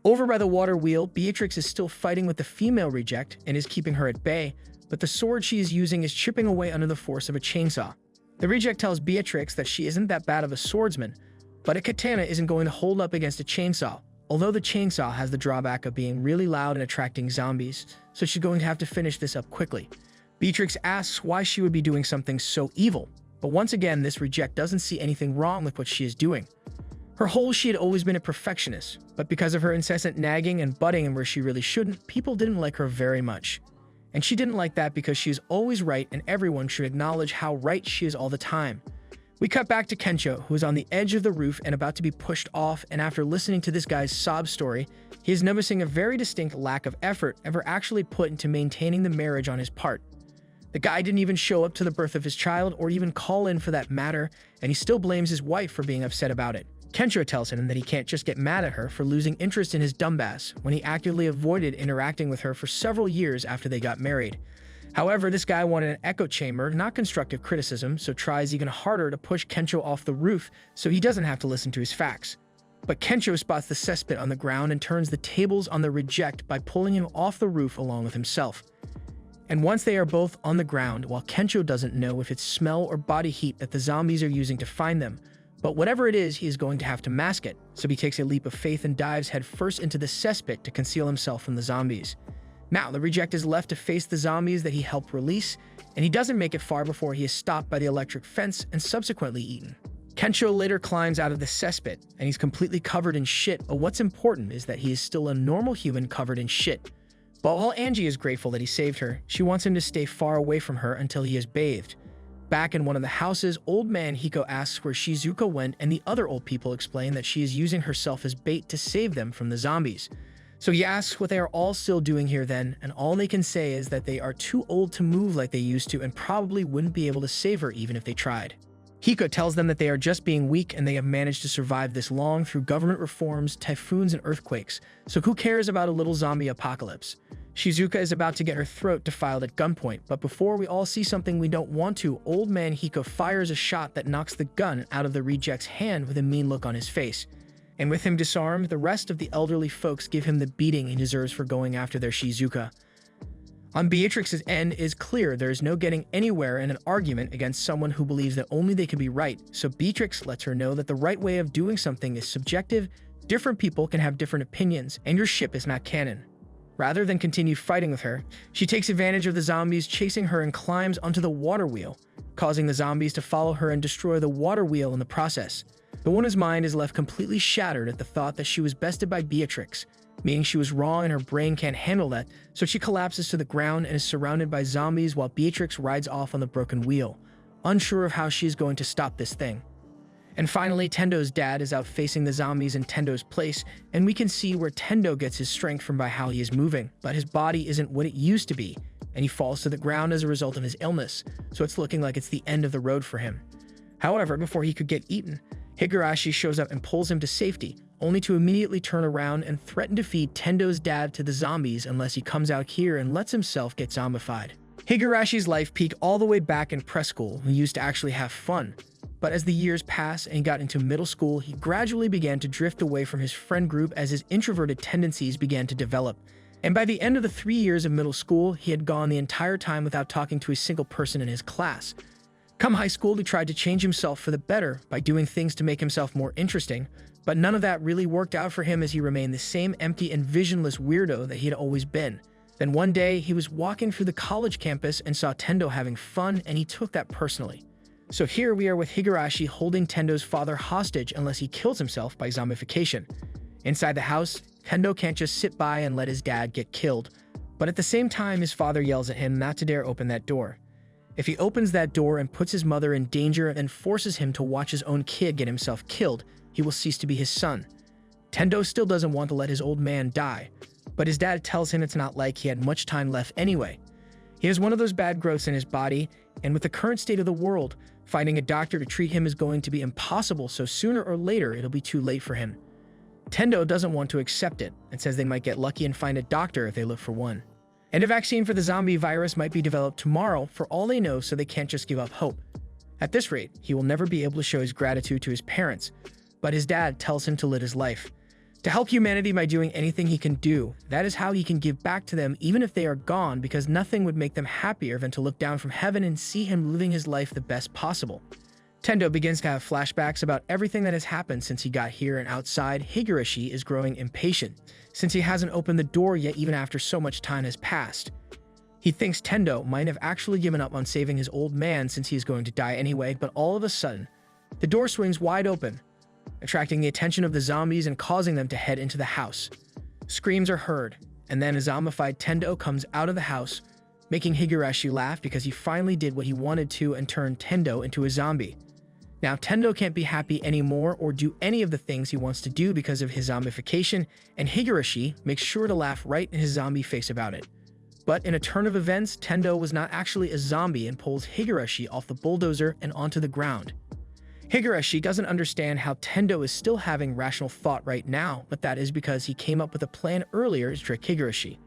Over by the water wheel, Beatrix is still fighting with the female reject and is keeping her at bay, but the sword she is using is chipping away under the force of a chainsaw. The reject tells Beatrix that she isn't that bad of a swordsman, but a katana isn't going to hold up against a chainsaw, although the chainsaw has the drawback of being really loud and attracting zombies, so she's going to have to finish this up quickly. Beatrix asks why she would be doing something so evil, but once again this reject doesn't see anything wrong with what she is doing. Her whole she had always been a perfectionist, but because of her incessant nagging and butting where she really shouldn't, people didn't like her very much. And she didn't like that because she is always right and everyone should acknowledge how right she is all the time. We cut back to Kensho, who is on the edge of the roof and about to be pushed off, and after listening to this guy's sob story, he is noticing a very distinct lack of effort ever actually put into maintaining the marriage on his part. The guy didn't even show up to the birth of his child or even call in for that matter, and he still blames his wife for being upset about it. Kensho tells him that he can't just get mad at her for losing interest in his dumbass when he actively avoided interacting with her for several years after they got married. However, this guy wanted an echo chamber, not constructive criticism, so tries even harder to push Kensho off the roof so he doesn't have to listen to his facts. But Kensho spots the cesspit on the ground and turns the tables on the reject by pulling him off the roof along with himself. And once they are both on the ground, while Kensho doesn't know if it's smell or body heat that the zombies are using to find them, but whatever it is, he is going to have to mask it, so he takes a leap of faith and dives headfirst into the cesspit to conceal himself from the zombies. Now, the reject is left to face the zombies that he helped release, and he doesn't make it far before he is stopped by the electric fence and subsequently eaten. Kensho later climbs out of the cesspit, and he's completely covered in shit, but what's important is that he is still a normal human covered in shit. But while Angie is grateful that he saved her, she wants him to stay far away from her until he is bathed. Back in one of the houses, old man Hiko asks where Shizuka went, and the other old people explain that she is using herself as bait to save them from the zombies. So he asks what they are all still doing here then, and all they can say is that they are too old to move like they used to and probably wouldn't be able to save her even if they tried. Hiko tells them that they are just being weak and they have managed to survive this long through government reforms, typhoons, and earthquakes, so who cares about a little zombie apocalypse? Shizuka is about to get her throat defiled at gunpoint, but before we all see something we don't want to, old man Hiko fires a shot that knocks the gun out of the reject's hand with a mean look on his face. And with him disarmed, the rest of the elderly folks give him the beating he deserves for going after their Shizuka. On Beatrix's end is clear there is no getting anywhere in an argument against someone who believes that only they can be right, so Beatrix lets her know that the right way of doing something is subjective, different people can have different opinions, and your ship is not canon. Rather than continue fighting with her, she takes advantage of the zombies chasing her and climbs onto the water wheel, causing the zombies to follow her and destroy the water wheel in the process. The woman's mind is left completely shattered at the thought that she was bested by Beatrix, meaning she was wrong and her brain can't handle that, so she collapses to the ground and is surrounded by zombies while Beatrix rides off on the broken wheel, unsure of how she is going to stop this thing. And finally, Tendo's dad is out facing the zombies in Tendo's place, and we can see where Tendo gets his strength from by how he is moving, but his body isn't what it used to be, and he falls to the ground as a result of his illness, so it's looking like it's the end of the road for him. However, before he could get eaten, Higurashi shows up and pulls him to safety, only to immediately turn around and threaten to feed Tendo's dad to the zombies unless he comes out here and lets himself get zombified. Higurashi's life peaked all the way back in preschool. He used to actually have fun. But as the years passed and he got into middle school, he gradually began to drift away from his friend group as his introverted tendencies began to develop. And by the end of the 3 years of middle school, he had gone the entire time without talking to a single person in his class. Come high school, he tried to change himself for the better by doing things to make himself more interesting, but none of that really worked out for him as he remained the same empty and visionless weirdo that he had always been. Then one day, he was walking through the college campus and saw Tendo having fun, and he took that personally. So here we are with Higurashi holding Tendo's father hostage unless he kills himself by zombification. Inside the house, Tendo can't just sit by and let his dad get killed, but at the same time, his father yells at him not to dare open that door. If he opens that door and puts his mother in danger and forces him to watch his own kid get himself killed, he will cease to be his son. Tendo still doesn't want to let his old man die, but his dad tells him it's not like he had much time left anyway. He has one of those bad growths in his body, and with the current state of the world, finding a doctor to treat him is going to be impossible, so sooner or later it'll be too late for him. Tendo doesn't want to accept it and says they might get lucky and find a doctor if they look for one. And a vaccine for the zombie virus might be developed tomorrow for all they know, so they can't just give up hope. At this rate, he will never be able to show his gratitude to his parents, but his dad tells him to live his life. To help humanity by doing anything he can do, that is how he can give back to them even if they are gone, because nothing would make them happier than to look down from heaven and see him living his life the best possible. Tendo begins to have flashbacks about everything that has happened since he got here, and outside, Higurashi is growing impatient, since he hasn't opened the door yet even after so much time has passed. He thinks Tendo might have actually given up on saving his old man since he is going to die anyway, but all of a sudden, the door swings wide open. attracting the attention of the zombies and causing them to head into the house. Screams are heard, and then a zombified Tendo comes out of the house, making Higurashi laugh because he finally did what he wanted to and turned Tendo into a zombie. Now, Tendo can't be happy anymore or do any of the things he wants to do because of his zombification, and Higurashi makes sure to laugh right in his zombie face about it. But in a turn of events, Tendo was not actually a zombie and pulls Higurashi off the bulldozer and onto the ground. Higurashi doesn't understand how Tendo is still having rational thought right now, but that is because he came up with a plan earlier to trick Higurashi.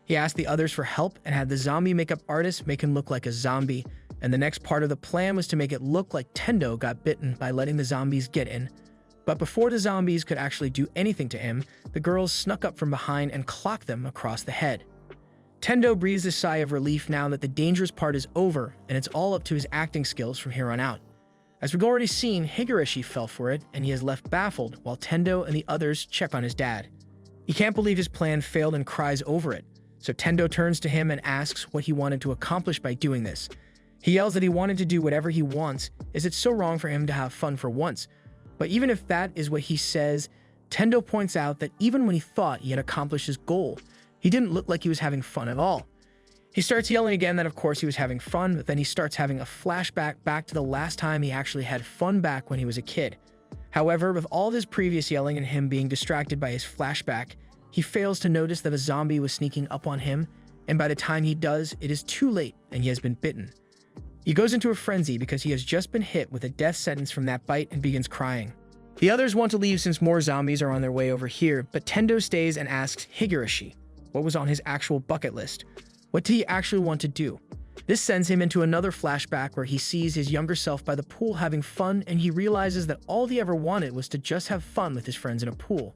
He asked the others for help and had the zombie makeup artist make him look like a zombie, and the next part of the plan was to make it look like Tendo got bitten by letting the zombies get in. But before the zombies could actually do anything to him, the girls snuck up from behind and clocked them across the head. Tendo breathes a sigh of relief now that the dangerous part is over, and it's all up to his acting skills from here on out. As we've already seen, Higurashi fell for it, and he is left baffled while Tendo and the others check on his dad. He can't believe his plan failed and cries over it, so Tendo turns to him and asks what he wanted to accomplish by doing this. He yells that he wanted to do whatever he wants, as it's so wrong for him to have fun for once. But even if that is what he says, Tendo points out that even when he thought he had accomplished his goal, he didn't look like he was having fun at all. He starts yelling again that of course he was having fun, but then he starts having a flashback back to the last time he actually had fun back when he was a kid. However, with all of his previous yelling and him being distracted by his flashback, he fails to notice that a zombie was sneaking up on him, and by the time he does, it is too late and he has been bitten. He goes into a frenzy because he has just been hit with a death sentence from that bite and begins crying. The others want to leave since more zombies are on their way over here, but Tendo stays and asks Higurashi what was on his actual bucket list. What did he actually want to do? This sends him into another flashback where he sees his younger self by the pool having fun, and he realizes that all he ever wanted was to just have fun with his friends in a pool.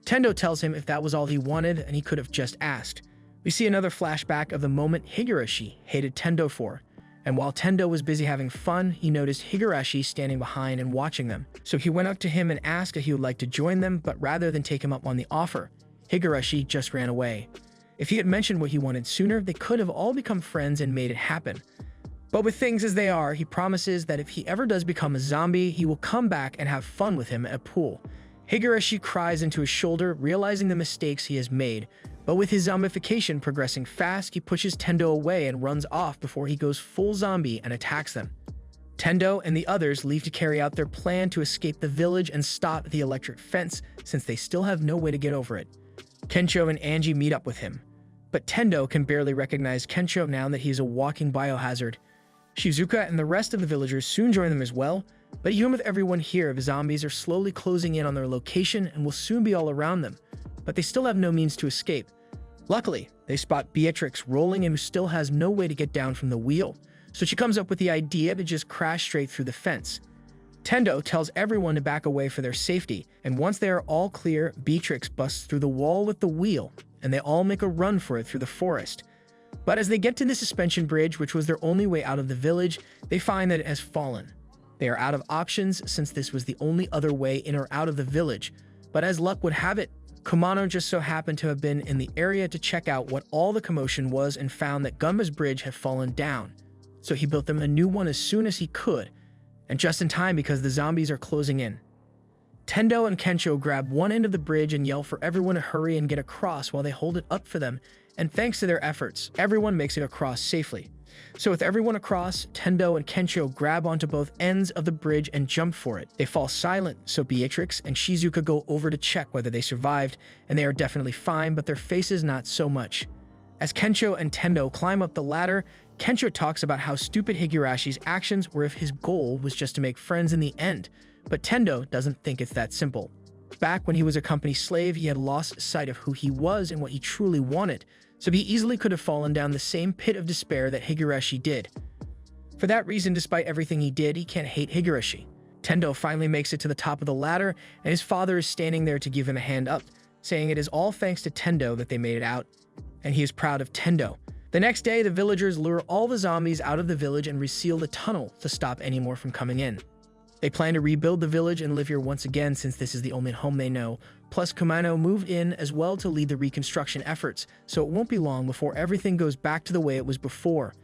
Tendo tells him if that was all he wanted, and he could have just asked. We see another flashback of the moment Higurashi hated Tendo for, and while Tendo was busy having fun, he noticed Higurashi standing behind and watching them. So he went up to him and asked if he would like to join them, but rather than take him up on the offer, Higurashi just ran away. If he had mentioned what he wanted sooner, they could have all become friends and made it happen. But with things as they are, he promises that if he ever does become a zombie, he will come back and have fun with him at a pool. Higurashi cries into his shoulder, realizing the mistakes he has made, but with his zombification progressing fast, he pushes Tendo away and runs off before he goes full zombie and attacks them. Tendo and the others leave to carry out their plan to escape the village and stop the electric fence, since they still have no way to get over it. Kencho and Angie meet up with him, but Tendo can barely recognize Kencho now that he is a walking biohazard. Shizuka and the rest of the villagers soon join them as well, but even with everyone here, the zombies are slowly closing in on their location and will soon be all around them, but they still have no means to escape. Luckily, they spot Beatrix rolling and who still has no way to get down from the wheel, so she comes up with the idea to just crash straight through the fence. Tendo tells everyone to back away for their safety, and once they are all clear, Beatrix busts through the wall with the wheel, and they all make a run for it through the forest. But as they get to the suspension bridge, which was their only way out of the village, they find that it has fallen. They are out of options since this was the only other way in or out of the village, but as luck would have it, Kumano just so happened to have been in the area to check out what all the commotion was and found that Gunma's bridge had fallen down. So he built them a new one as soon as he could, and just in time because the zombies are closing in. Tendo and Kencho grab one end of the bridge and yell for everyone to hurry and get across while they hold it up for them, and thanks to their efforts, everyone makes it across safely. So with everyone across, Tendo and Kencho grab onto both ends of the bridge and jump for it. They fall silent, so Beatrix and Shizuka go over to check whether they survived, and they are definitely fine, but their faces not so much. As Kencho and Tendo climb up the ladder, Kencho talks about how stupid Higurashi's actions were if his goal was just to make friends in the end, but Tendo doesn't think it's that simple. Back when he was a company slave, he had lost sight of who he was and what he truly wanted, so he easily could have fallen down the same pit of despair that Higurashi did. For that reason, despite everything he did, he can't hate Higurashi. Tendo finally makes it to the top of the ladder, and his father is standing there to give him a hand up, saying it is all thanks to Tendo that they made it out, and he is proud of Tendo. The next day, the villagers lure all the zombies out of the village and reseal the tunnel to stop any more from coming in. They plan to rebuild the village and live here once again since this is the only home they know. Plus, Kumano moved in as well to lead the reconstruction efforts, so it won't be long before everything goes back to the way it was before.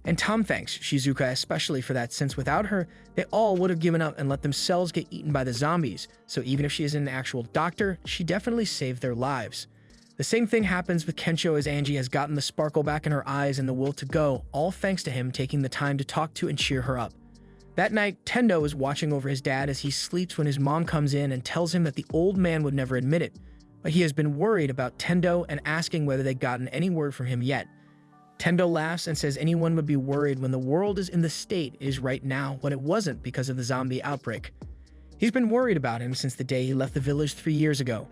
And Tom thanks Shizuka especially for that, since without her, they all would have given up and let themselves get eaten by the zombies, so even if she isn't an actual doctor, she definitely saved their lives. The same thing happens with Kensho as Angie has gotten the sparkle back in her eyes and the will to go, all thanks to him taking the time to talk to and cheer her up. That night, Tendo is watching over his dad as he sleeps when his mom comes in and tells him that the old man would never admit it, but he has been worried about Tendo and asking whether they'd gotten any word from him yet. Tendo laughs and says anyone would be worried when the world is in the state it is right now when it wasn't because of the zombie outbreak. He's been worried about him since the day he left the village 3 years ago.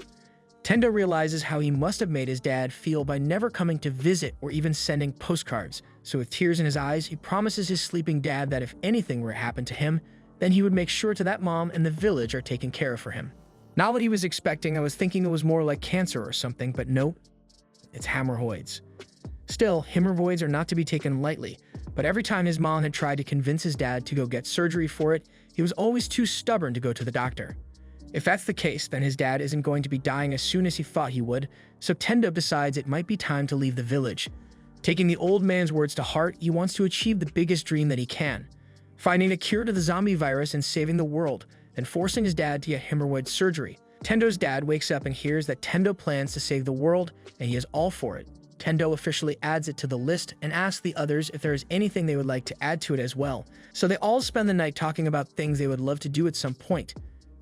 Tendo realizes how he must have made his dad feel by never coming to visit or even sending postcards, so with tears in his eyes, he promises his sleeping dad that if anything were to happen to him, then he would make sure that mom and the village are taken care of for him. Not what he was expecting. I was thinking it was more like cancer or something, but nope, it's hemorrhoids. Still, hemorrhoids are not to be taken lightly, but every time his mom had tried to convince his dad to go get surgery for it, he was always too stubborn to go to the doctor. If that's the case, then his dad isn't going to be dying as soon as he thought he would, so Tendo decides it might be time to leave the village. Taking the old man's words to heart, he wants to achieve the biggest dream that he can, finding a cure to the zombie virus and saving the world, and forcing his dad to get hemorrhoid surgery. Tendo's dad wakes up and hears that Tendo plans to save the world, and he is all for it. Tendo officially adds it to the list and asks the others if there is anything they would like to add to it as well. So they all spend the night talking about things they would love to do at some point.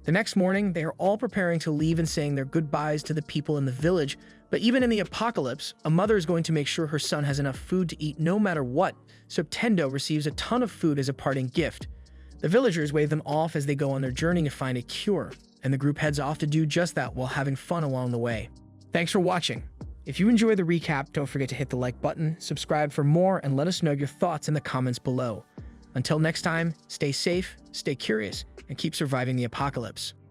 The next morning, they are all preparing to leave and saying their goodbyes to the people in the village, but even in the apocalypse, a mother is going to make sure her son has enough food to eat no matter what, so Tendo receives a ton of food as a parting gift. The villagers wave them off as they go on their journey to find a cure, and the group heads off to do just that while having fun along the way. Thanks for watching. If you enjoyed the recap, don't forget to hit the like button, subscribe for more, and let us know your thoughts in the comments below. Until next time, stay safe, stay curious, and keep surviving the apocalypse.